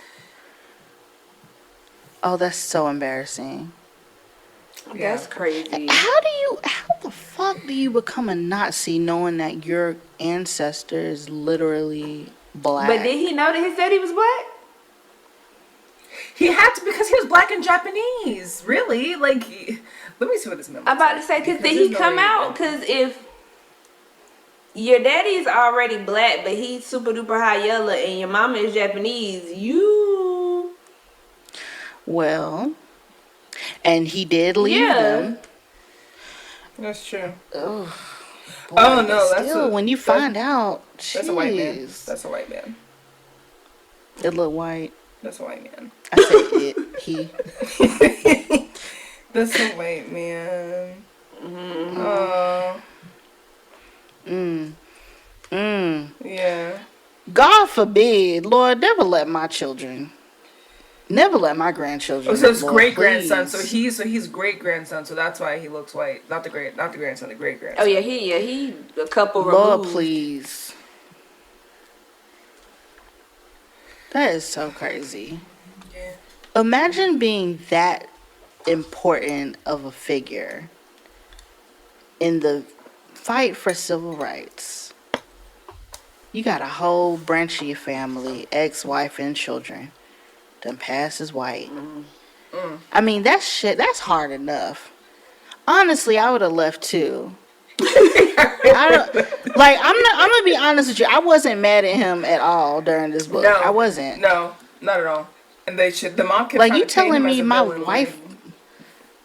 Oh, that's so embarrassing. That's crazy. How the fuck do you become a Nazi knowing that your ancestor is literally black? But did he know that his daddy was black? He had to, because he was black and Japanese. Really? Like, let me see what this memo I'm about to says, say, because did he there's no come way out? Because if your daddy's already black, but he's super duper high yellow, and your mama is Japanese, you... Well, and he did leave them. That's true. Boy, Oh, no, that's still, when you find out, That's a white man. jeez. That's a white man. It look white. That's a white man. I said it. He. That's a white man. Yeah. God forbid, Lord, never let my children, never let my grandchildren. Oh, so it's Lord, great grandson. please. So he's great grandson. So that's why he looks white. Not the grandson, the great grandson. Oh, yeah, he a couple Lord, removed. please. That is so crazy. Yeah. Imagine being that important of a figure in the fight for civil rights. You got a whole branch of your family, ex-wife and children, done pass as white. I mean, that's hard enough. Honestly, I would have left too. I'm gonna be honest with you. I wasn't mad at him at all during this book. No, I wasn't. No, not at all. And the mom kept Like, trying you to paint telling him as me a my villain, wife. like,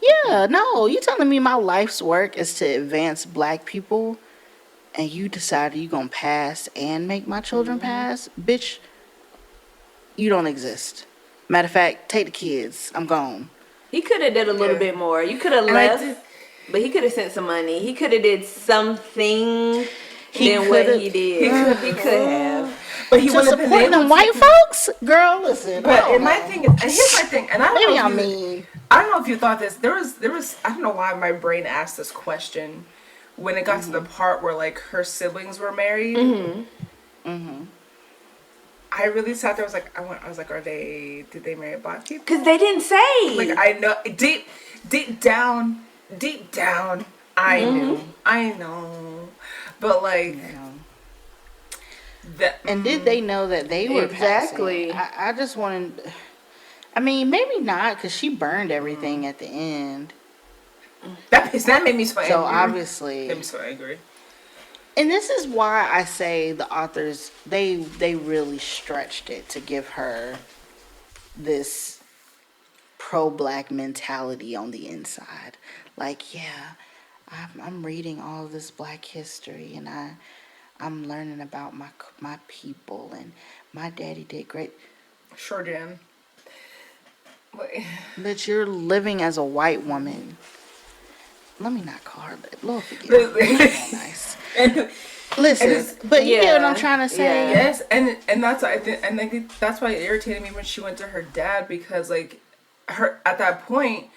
Yeah, no, you telling me my life's work is to advance black people, and you decided you gonna pass and make my children pass, bitch. You don't exist. Matter of fact, take the kids. I'm gone. He could have did a little Yeah. bit more. You could have And I left, did- but he could have sent some money. He could have did something than what coulda- he did. He could have. But he To wouldn't have been support able them to. white folks, girl. Listen, But I and my thing is, and here's my thing, and I don't maybe know I if you, mean, I don't know if you thought this. There was I don't know why my brain asked this question when it got to the part where like her siblings were married. I really sat there. I was like, did they marry black people? Because they didn't say. Like, I know deep down, I know, but like that. and did they know that they were Exactly. passing? I just wanted. I mean, maybe not, because she burned everything at the end. That made me so angry. So obviously, Made me so angry. and this is why I say the authors they really stretched it to give her this pro-black mentality on the inside. Like, yeah, I'm reading all of this black history, and I'm learning about my people, and my daddy did great. Sure, Jan. Wait. But you're living as a white woman. Let me not call her that. Lord forgive me. Nice. Listen, but you get what I'm trying to say. Yeah. Yes, and that's why I think that's why it irritated me when she went to her dad, because like her at that point,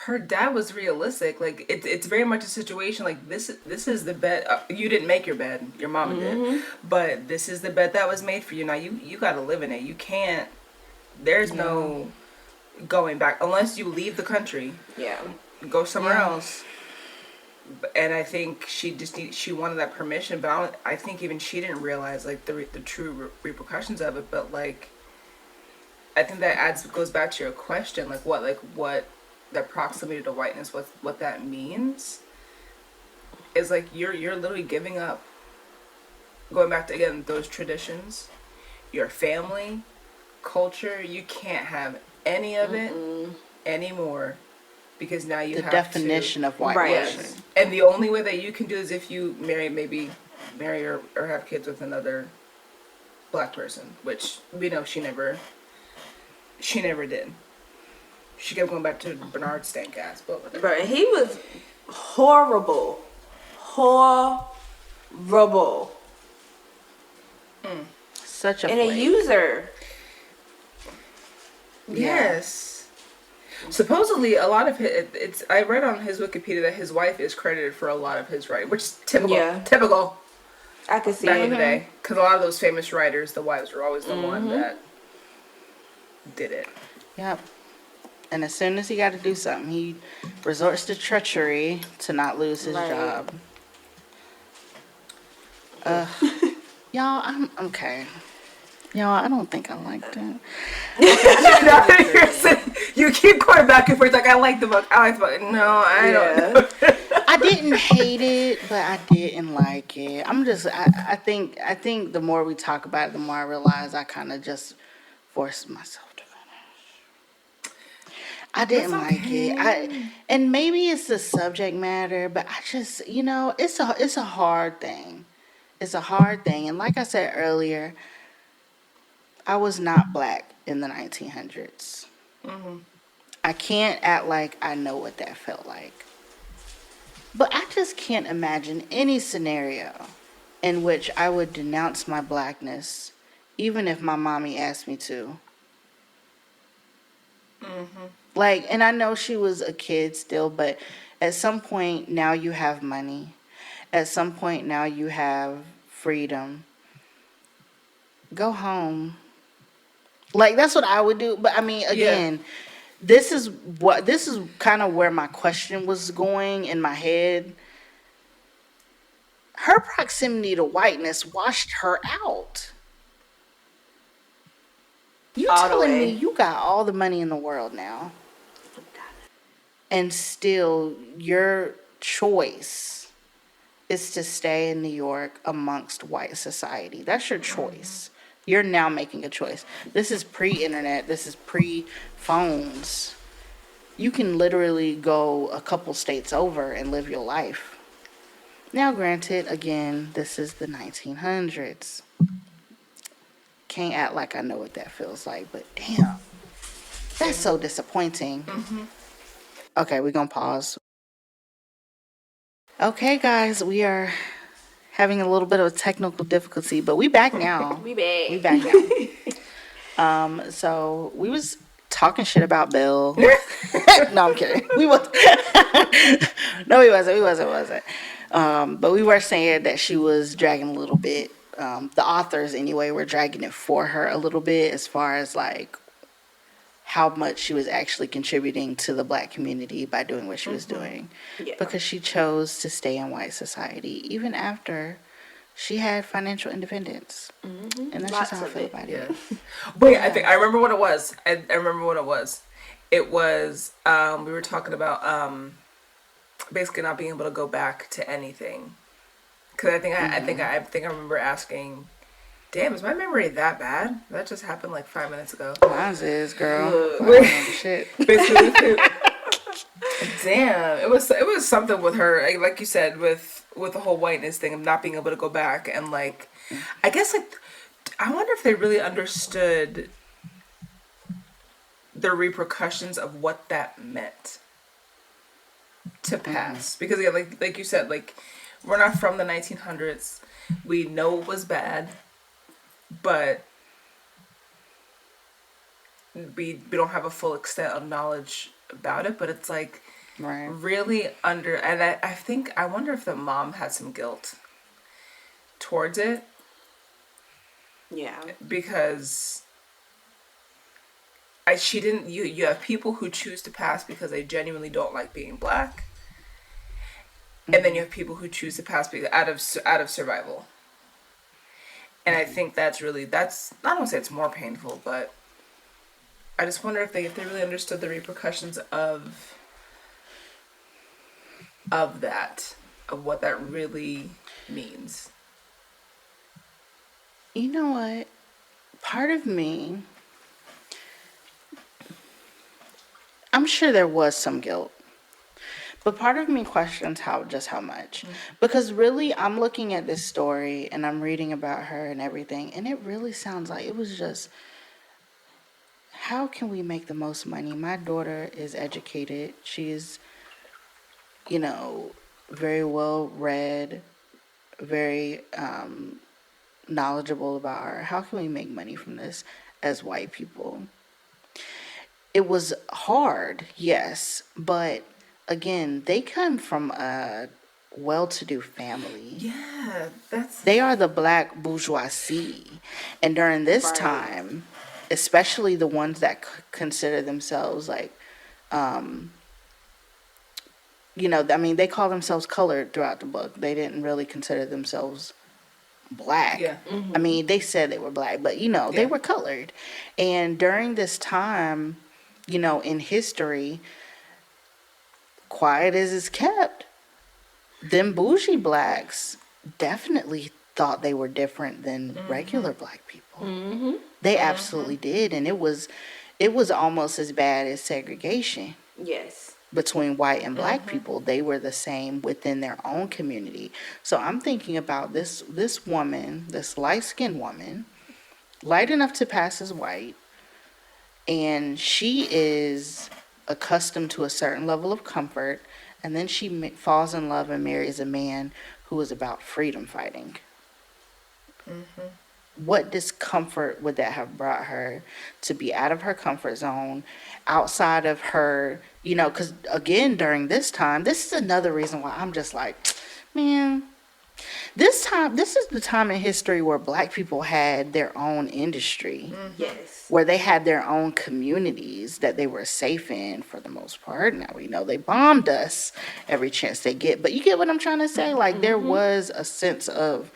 her dad was realistic. Like it's very much a situation like this is the bed. You didn't make your bed, your mama did, but this is the bed that was made for you. Now you got to live in it. You can't. There's no going back unless you leave the country. Yeah. Go somewhere else. And I think she wanted that permission, but I think even she didn't realize like the true repercussions of it. But like, I think that goes back to your question, like what that proximity to whiteness, what that means, is like you're literally giving up, going back to again those traditions, your family, culture. You can't have any of it anymore. Because now you The have definition of whitewashing. Yes. And the only way that you can do is if you marry or have kids with another black person, which we know she never did. She kept going back to Bernard stank ass, but whatever. Bro, he was horrible. Horrible. Such a And a flake. user. Yes. Supposedly, a lot of I read on his Wikipedia that his wife is credited for a lot of his writing, which is typical. Yeah. Typical I could see back it. in the day, because a lot of those famous writers, the wives were always the one that did it. Yep. And as soon as he got to do something, he resorts to treachery to not lose his Right. job. Y'all, I'm okay. Y'all, I don't think I like that. You keep going back and forth like, I like the book. I like the book. No, I don't know. I didn't hate it, but I didn't like it. I think the more we talk about it, the more I realize I kind of just forced myself to finish. I didn't like it. And maybe it's the subject matter, but I just, it's a hard thing. It's a hard thing. And like I said earlier, I was not black in the 1900s. I can't act like I know what that felt like. But I just can't imagine any scenario in which I would denounce my blackness, even if my mommy asked me to. Like, and I know she was a kid still, but at some point now you have money. At some point now you have freedom. Go home. Like, that's what I would do. But I mean, again, this is kind of where my question was going in my head. Her proximity to whiteness washed her out. You All the telling way. me you got all the money in the world now, and still your choice is to stay in New York amongst white society. That's your choice. You're now making a choice. This is pre-internet. This is pre-phones. You can literally go a couple states over and live your life. Now, granted, again, this is the 1900s. Can't act like I know what that feels like, but damn, that's so disappointing. Okay, we're gonna pause. Okay, guys, we are having a little bit of a technical difficulty, but we back now. We back. We back now. So we was talking shit about Belle. No, I'm kidding. We was. No, we wasn't. But we were saying that she was dragging a little bit. The authors, anyway, were dragging it for her a little bit as far as like how much she was actually contributing to the black community by doing what she was doing. Yeah. Because she chose to stay in white society even after she had financial independence. And that's Lots just how I of feel it. about Yeah. it. Wait, I remember what it was. I remember what it was. It was we were talking about basically not being able to go back to anything. Because I think I remember asking, "Damn, is my memory that bad? That just happened like 5 minutes ago." Mine is, girl. I don't remember shit. Basically, damn, it was something with her, like you said, with the whole whiteness thing of not being able to go back, and like, I guess like, I wonder if they really understood the repercussions of what that meant to pass, because yeah, like you said, like, we're not from the 1900s, we know it was bad, but we don't have a full extent of knowledge about it, but it's like Right. really and I wonder if the mom had some guilt towards it, Yeah. because she didn't, you have people who choose to pass because they genuinely don't like being black, and then you have people who choose to pass because out of survival. And I think that's I don't want to say it's more painful, but I just wonder if they really understood the repercussions of that, of what that really means. You know what? Part of me, I'm sure there was some guilt, but part of me questions how much. Because really, I'm looking at this story and I'm reading about her and everything, and it really sounds like it was just, how can we make the most money? My daughter is educated. She's, very well read, very knowledgeable about her. How can we make money from this as white people? It was hard, yes, but again, they come from a well-to-do family. Yeah, They are the black bourgeoisie. And during this Right. time, especially the ones that consider themselves like I mean, they call themselves colored throughout the book. They didn't really consider themselves black. Yeah. I mean, they said they were black, but they were colored. And during this time, in history, quiet as it's kept, them bougie blacks definitely thought they were different than regular black people. They absolutely did, and it was almost as bad as segregation. Yes. Between white and black people. They were the same within their own community. So I'm thinking about this woman, this light-skinned woman, light enough to pass as white, and she is accustomed to a certain level of comfort, and then she falls in love and marries a man who is about freedom fighting. What discomfort would that have brought her to be out of her comfort zone, outside of her, because again, during this time, this is another reason why I'm just like, man, this is the time in history where black people had their own industry. Yes. Where they had their own communities that they were safe in for the most part. Now we know they bombed us every chance they get, but you get what I'm trying to say? Like, there was a sense of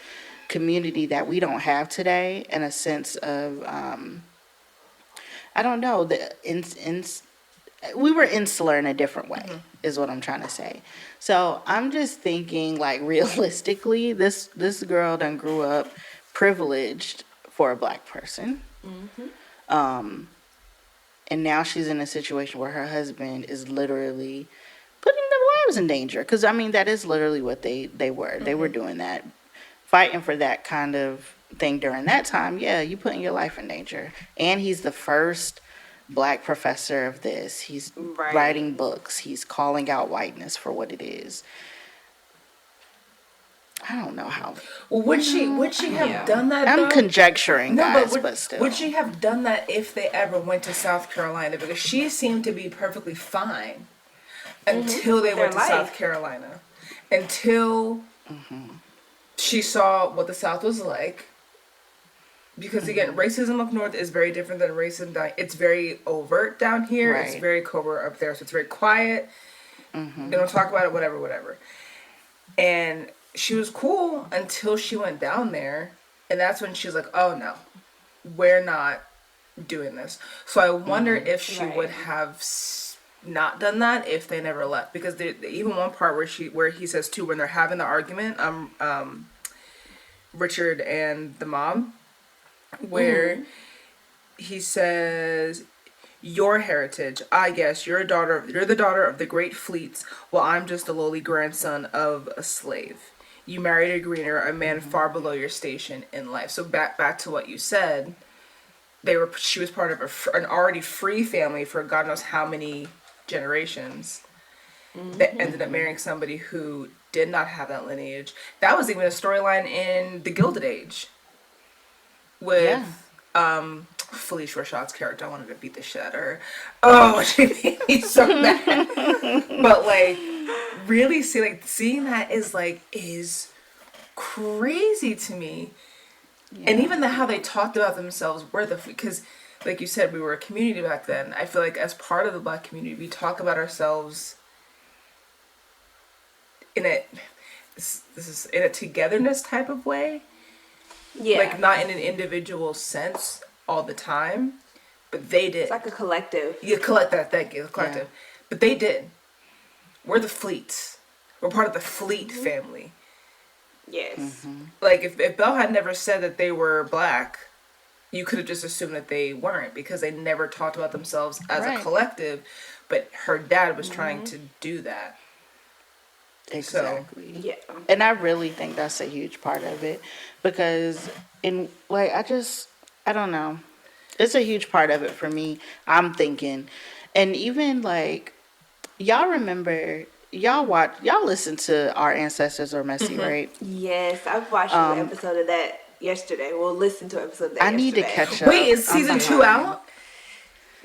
community that we don't have today, and a sense of I don't know, we were insular in a different way, is what I'm trying to say. So I'm just thinking, like, realistically, this girl done grew up privileged for a black person, and now she's in a situation where her husband is literally putting their lives in danger, because I mean, that is literally what they were. They were doing that, fighting for that kind of thing during that time. Yeah, you putting your life in danger. And he's the first black professor of this. He's writing books. He's calling out whiteness for what it is. I don't know how. Well, would she have done that? I'm conjecturing, guys, but still. Would she have done that if they ever went to South Carolina? Because she seemed to be perfectly fine until they went to South Carolina. Until she saw what the South was like. Because again, racism up north is very different than racism down. It's very overt down here. Right. It's very covert up there. So it's very quiet. They don't talk about it, whatever. And she was cool until she went down there. And that's when she was like, oh no, we're not doing this. So I wonder if she would have not done that if they never left. Because even one part where he says too, when they're having the argument, Richard and the mom, where he says, your heritage, I guess you're the daughter of the great fleets, while I'm just a lowly grandson of a slave. You married a Greener, a man far below your station in life. So back to what you said, she was part of an already free family for God knows how many generations, that ended up marrying somebody who did not have that lineage. That was even a storyline in The Gilded Age with Felicia Rashad's character. I wanted to beat the shit out of her. Oh, she made me so mad. But like, really seeing that is crazy to me. Yeah. And even how they talked about themselves because like you said, we were a community back then. I feel like as part of the black community, we talk about ourselves in a togetherness type of way. Yeah. Like, not in an individual sense all the time, but they did. It's like a collective. Yeah, collective. Yeah. But they did. We're the Fleets. We're part of the Fleet family. Yes. Like, if Belle had never said that they were black, you could have just assumed that they weren't, because they never talked about themselves as a collective, but her dad was trying to do that. Exactly. So, yeah. And I really think that's a huge part of it, because I don't know. It's a huge part of it for me. I'm thinking, and even like, y'all remember, y'all listen to Our Ancestors Are Messy, right? Yes, I watched an episode of that yesterday. We'll listen to an episode of that I need to catch up. Wait, is season 2 out?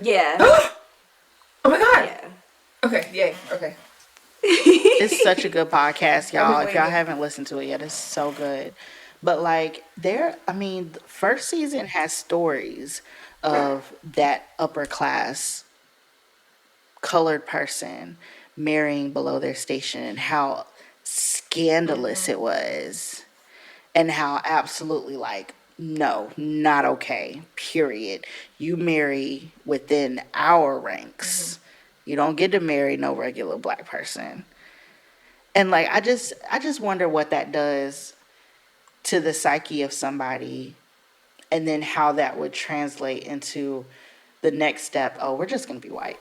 Yeah. Oh my god. Yeah. Okay, yay, okay. It's such a good podcast, y'all. If y'all haven't listened to it yet, it's so good. But like, the first season has stories of that upper class colored person marrying below their station and how scandalous it was and how absolutely like, no, not okay, period. You marry within our ranks. You don't get to marry no regular black person. And like, I just wonder what that does to the psyche of somebody, and then how that would translate into the next step. Oh, we're just gonna be white,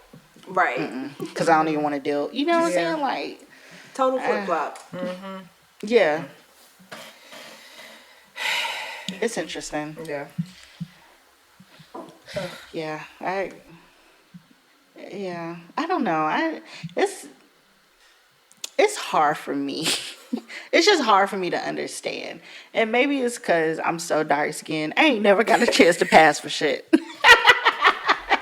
Right. because I don't even want to deal. You know what I'm saying? Like, Total flip flop. yeah, it's interesting. Yeah. Yeah, I don't know. It's hard for me. It's just hard for me to understand. And maybe it's because I'm so dark skinned. I ain't never got a chance to pass for shit.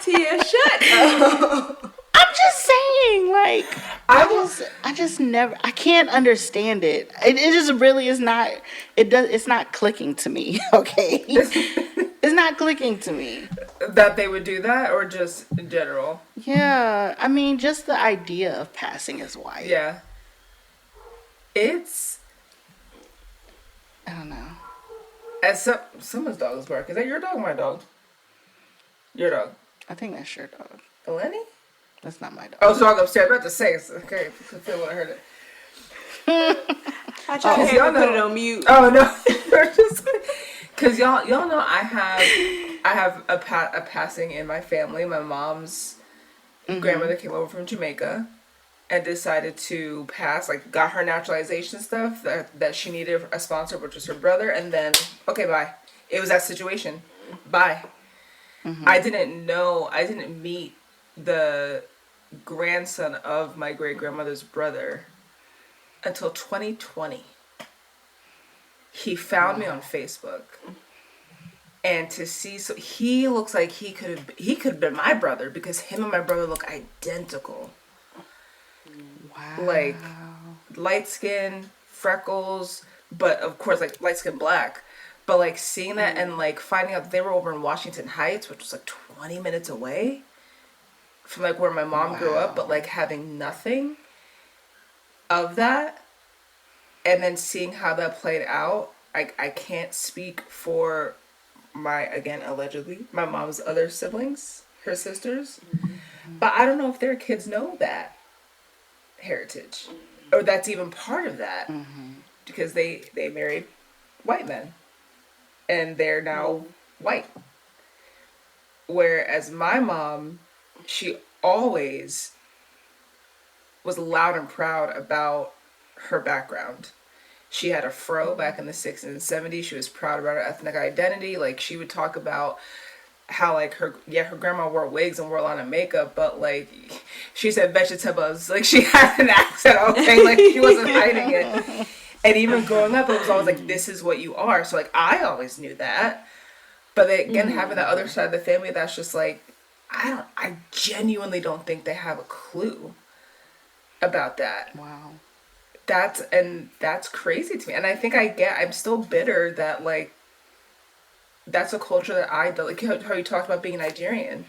Tia, shut up. I'm just saying, like, I just never, I can't understand it. It just really is not, it's not clicking to me, okay? It's not clicking to me. That they would do that, or just in general? Yeah, I mean, just the idea of passing as white. Yeah. It's... I don't know. As someone's dog is barking. Is that your dog or my dog? Your dog. I think that's your dog. Eleni? That's not my dog. Oh, it's dog upstairs. I was about to say. Okay, I feel when I heard it. I tried to put it on mute. Oh, no. Because y'all know I have a passing in my family. My mom's grandmother came over from Jamaica and decided to pass, like, got her naturalization stuff that she needed a sponsor, which was her brother, and then, okay, bye. It was that situation. Bye. I didn't meet the grandson of my great-grandmother's brother until 2020. He found me on Facebook. And to see, so he looks like he could have been my brother, because him and my brother look identical. Wow. Like, light skin, freckles, but of course, like, light skin black. But, like, seeing that and, like, finding out that they were over in Washington Heights, which was, like, 20 minutes away from, like, where my mom grew up, but, like, having nothing of that, and then seeing how that played out, I can't speak for my, again, allegedly, my mom's other siblings, her sisters, but I don't know if their kids know that heritage, or that's even part of that, because they married white men, and they're now white. Whereas my mom, she always was loud and proud about her background. She had a fro back in the 60s and 70s. She was proud about her ethnic identity. Like, she would talk about how, like, her grandma wore wigs and wore a lot of makeup, but, like, she said vegetables. Like, she had an accent, okay? Like, she wasn't hiding it. And even growing up, it was always like, this is what you are. So, like, I always knew that. But then, again, having the other side of the family, that's just like, I genuinely don't think they have a clue about that. Wow. That's crazy to me. And I think I'm still bitter that, like, that's a culture that like how you talked about being Nigerian.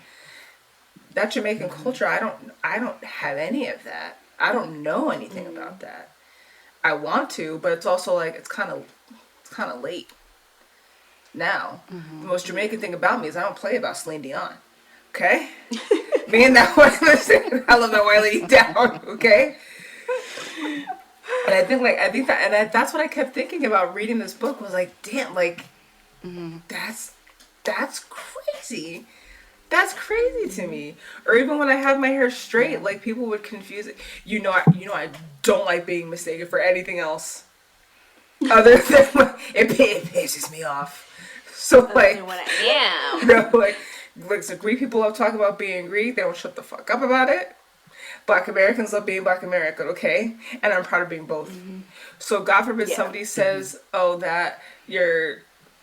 That Jamaican culture, I don't have any of that. I don't know anything about that. I want to, but it's also like it's kind of late now. The most Jamaican thing about me is I don't play about Celine Dion. Okay? Me and that one, listen, I love that Wiley down, okay? And I think that's what I kept thinking about reading this book, was like, damn, like, that's crazy. That's crazy to me. Or even when I have my hair straight, like, people would confuse it. You know, I don't like being mistaken for anything else other than it pisses me off. So, like, what I am. you know, like, so Greek people love talking about being Greek. They don't shut the fuck up about it. Black Americans love being Black American, okay? And I'm proud of being both. So God forbid somebody says, oh, that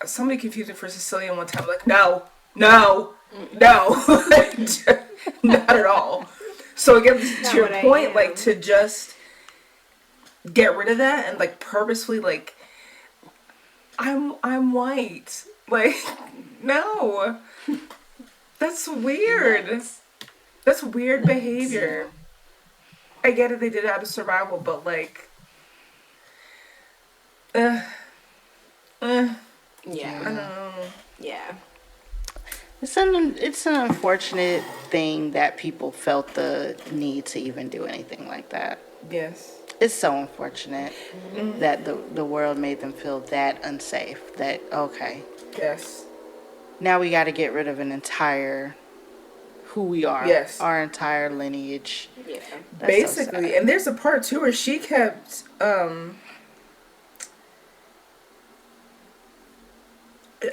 somebody confused me for Sicilian one time. I'm like, no, not at all. So again, to your point, like, to just get rid of that and, like, purposefully, like, I'm white. Like, no. That's weird. That's weird behavior. I get it, they did it out of survival, but like, I don't know. Yeah. It's an unfortunate thing that people felt the need to even do anything like that. Yes. It's so unfortunate that the world made them feel that unsafe. That, okay, Yes. now we got to get rid of an entire who we are. Yes. Our entire lineage. Yeah. That's so Basically, sad. and there's a part too where she kept I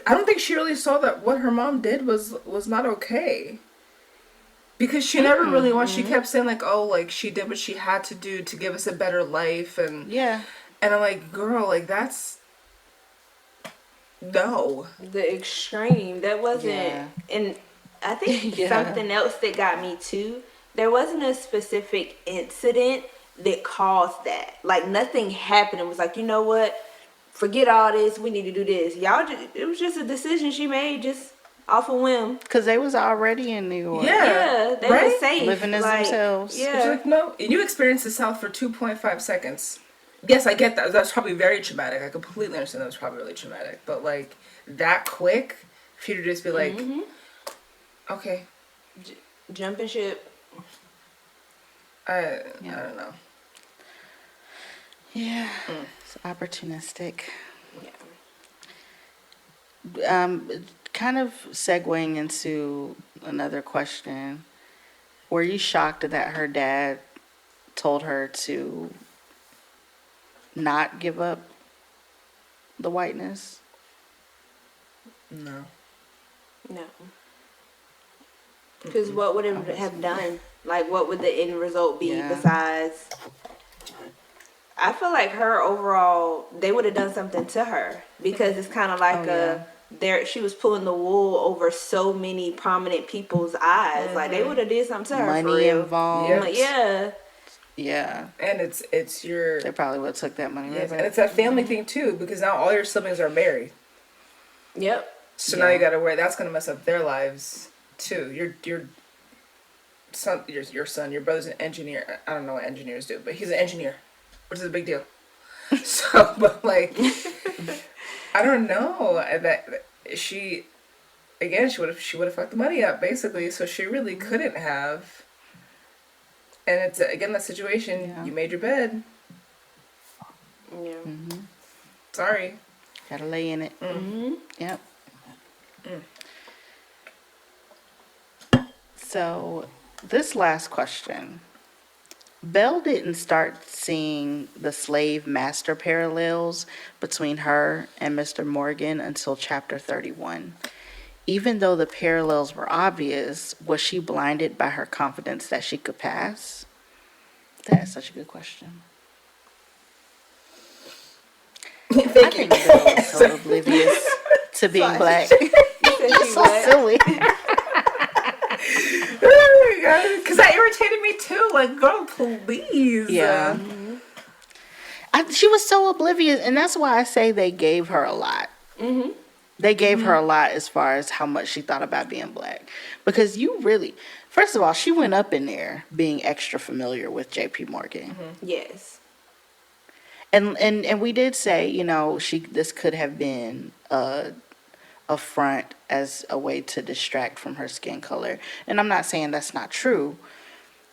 don't think she really saw that what her mom did was not okay. Because she never really she kept saying like, oh, like she did what she had to do to give us a better life, and Yeah. and I'm like, girl, like that's no. The extreme. That wasn't. Yeah. And I think Yeah. something else that got me too. There wasn't a specific incident that caused that. Like nothing happened. It was like, you know what? Forget all this. We need to do this. Y'all. It was just a decision she made, just off a whim. Because they was already in New York. Yeah. They right? were safe. Living as themselves. She's Yeah. like, no, you experienced the South for 2.5 seconds. Yes, I get that. That's probably very traumatic. I completely understand that was probably really traumatic. But like that quick, for you to just be like, okay, Jumping ship. I don't know. Yeah. It's opportunistic. Yeah. Kind of segueing into another question. Were you shocked that her dad told her to not give up the whiteness? No. No. Because what would it have done? Like, what would the end result be Yeah. besides? I feel like her overall, they would have done something to her because it's kind of like she was pulling the wool over so many prominent people's eyes. Like they would have did something to her. For Money real. involved. Yeah. Yeah. And it's your They probably would have took that money. yes, Right and it's that family thing too, because now all your siblings are married. Yep. So now you gotta worry, that's gonna mess up their lives too. Your son, your brother's an engineer. I don't know what engineers do, but he's an engineer, which is a big deal. So, but like, I don't know that she would have fucked the money up basically. So she really couldn't have. And it's again that situation. Yeah. You made your bed. Yeah. Sorry. Gotta lay in it. Yep. So, this last question. Belle didn't start seeing the slave master parallels between her and Mr. Morgan until chapter 31. Even though the parallels were obvious, was she blinded by her confidence that she could pass? That is such a good question. I think Belle is so oblivious to being black. It's so silly. Oh my god, because that irritated me too. Like, girl, please. Yeah. She was so oblivious, and that's why I say they gave her a lot. They gave her a lot as far as how much she thought about being black. Because you really, first of all, she went up in there being extra familiar with J.P. Morgan. Yes. And we did say, this could have been a front as a way to distract from her skin color. And I'm not saying that's not true,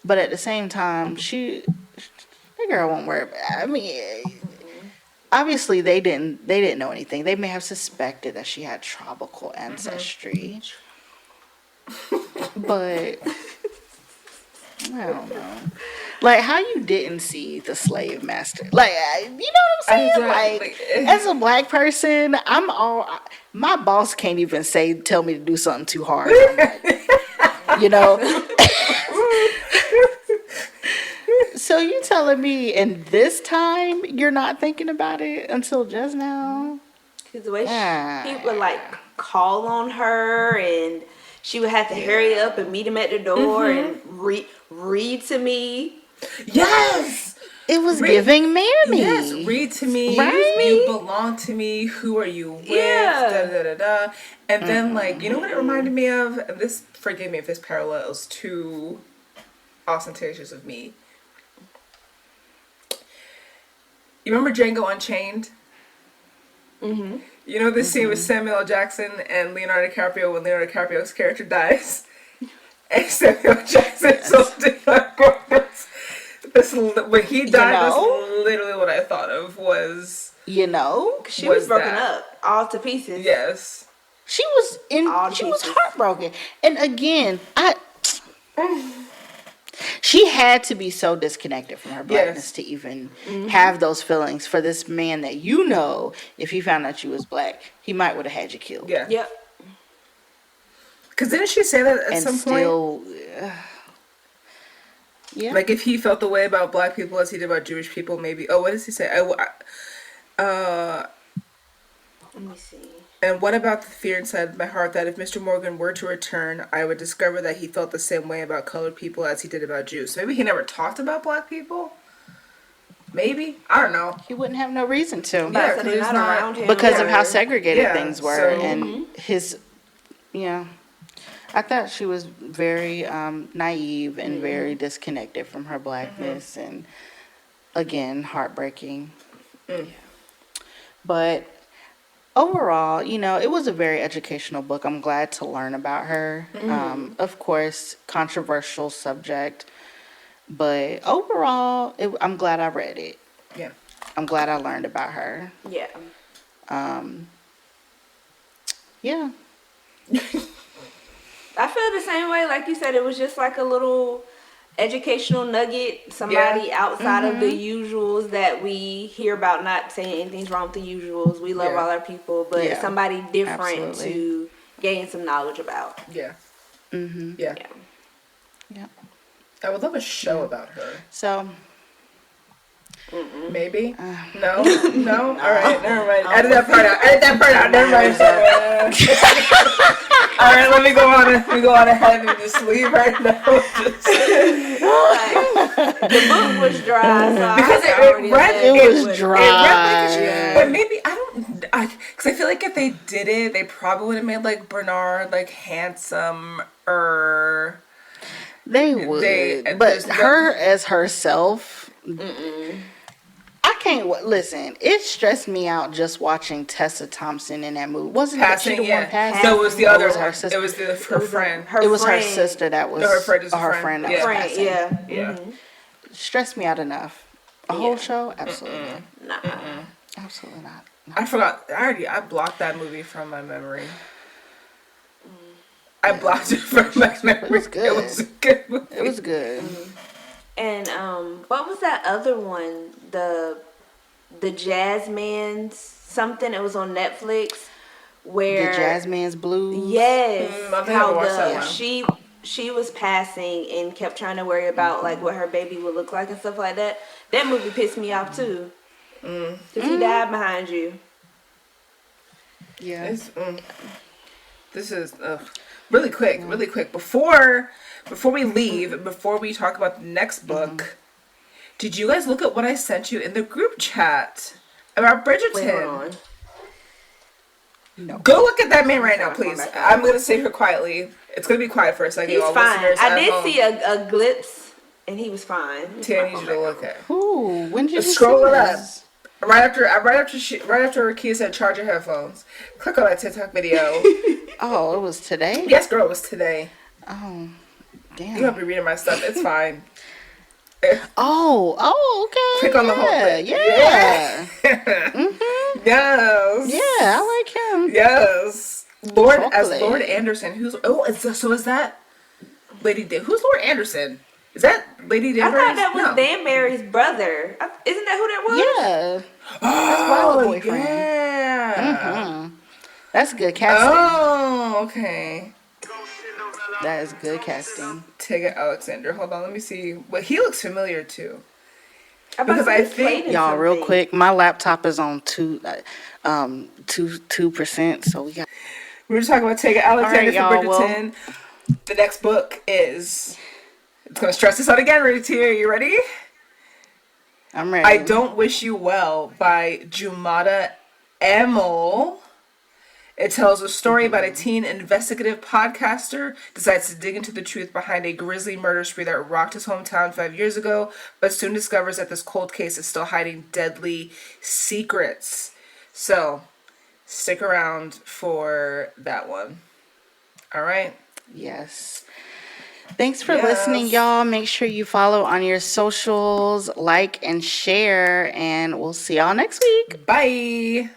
but at the same time, the girl won't worry. I mean, obviously they didn't know anything. They may have suspected that she had tropical ancestry, but I don't know. Like, how you didn't see the slave master? Like, you know what I'm saying? Like, as a black person, my boss can't even tell me to do something too hard. You know? So you telling me in this time you're not thinking about it until just now? Because the way he would like call on her, and she would have to hurry up and meet him at the door and read to me. Yes! It was giving Mammy. Yes, read to me. Right? You belong to me. Who are you with? Yeah. Da, da, da, da. And then, like, you know what it reminded me of? And this, forgive me if this parallels too ostentatious of me. You remember Django Unchained? Mm-hmm. You know this scene with Samuel L. Jackson and Leonardo DiCaprio when Leonardo DiCaprio's character dies? And Samuel L. Jackson's holding this, when he died, that's literally what I thought of was... She was broken up all to pieces. Yes. She was heartbroken. And again, she had to be so disconnected from her blackness to even have those feelings for this man that if he found out you was black, he might would have had you killed. Yeah. Yep. Because didn't she say that at some point? Yeah. Like if he felt the way about black people as he did about Jewish people, maybe. Oh, what does he say? Let me see. And what about the fear inside my heart that if Mr. Morgan were to return, I would discover that he felt the same way about colored people as he did about Jews. So maybe he never talked about black people? Maybe? I don't know. He wouldn't have no reason to. Yeah, They're not around him. Because of how segregated things were. So, and his, I thought she was very naive and very disconnected from her blackness. And again, heartbreaking. But overall, it was a very educational book. I'm glad to learn about her. Of course, controversial subject. But overall, I'm glad I read it. Yeah. I'm glad I learned about her. Yeah. Yeah. I feel the same way. Like you said, it was just like a little educational nugget. Somebody outside of the usuals that we hear about, not saying anything's wrong with the usuals. We love all our people, but somebody different to gain some knowledge about. Yeah. Mm-hmm. Yeah. Yeah. I would love a show about her. So. Maybe? No? No? Alright, never mind. Edit that part out. Never mind. Alright, let me go on ahead and just leave right now. The book was dry, so because it was dry. But maybe, because I feel like if they did it, they probably would have made like Bernard like handsome or... They would. But her as herself... I can't listen. It stressed me out just watching Tessa Thompson in that movie. Wasn't Passing, she the one passing? No, it was the other. It was her sister. It was her friend. It was her sister that was her friend. Her friend that was passing. Yeah. Stressed me out enough. A whole show? Absolutely not. Absolutely not. No. I forgot. I blocked that movie from my memory. I blocked it from my memory. It was good. It was a good movie. It was good. And what was that other one? The Jazz Man's something. It was on Netflix. Where The Jazz Man's Blues. Yes. How she was passing and kept trying to worry about like what her baby would look like and stuff like that. That movie pissed me off too. Cause he died behind you. Yeah. This is really quick. Before we leave, before we talk about the next book, did you guys look at what I sent you in the group chat about Bridgerton? No. Go look at that man right now, please. I'm going to sit here quietly. It's going to be quiet for a second. He's fine. I did home. see a glimpse, and he was fine. I need you to look at. Ooh, when did you scroll it up? This? Right after Kia said charge your headphones. Click on that TikTok video. Oh, it was today? Yes, girl, it was today. Oh, damn. You have to be reading my stuff. It's fine. Oh, okay. Click on the whole thing. Yeah. Yes. Yeah, I like him. Yes. As Lord Anderson. Is that Lady who's Lord Anderson? Is that Lady Danbury? I thought that was Danbury's brother. Isn't that who that was? Yeah. That's Violet boyfriend. Yeah. That's good casting. Oh, okay. That is good casting. Tyga Alexander. Hold on, let me see. Well, he looks familiar too. Because I think y'all, real quick, my laptop is on 2%, so we got. We were talking about Tyga Alexander right, from Bridgerton. The next book is. It's gonna stress this out again, Tia. Are you ready? I'm ready. I Don't Wish You Well by Jumada Emil. It tells a story about a teen investigative podcaster decides to dig into the truth behind a grisly murder spree that rocked his hometown 5 years ago, but soon discovers that this cold case is still hiding deadly secrets. So, stick around for that one. All right? Yes. Thanks for listening, y'all. Make sure you follow on your socials, like and share, and we'll see y'all next week. Bye.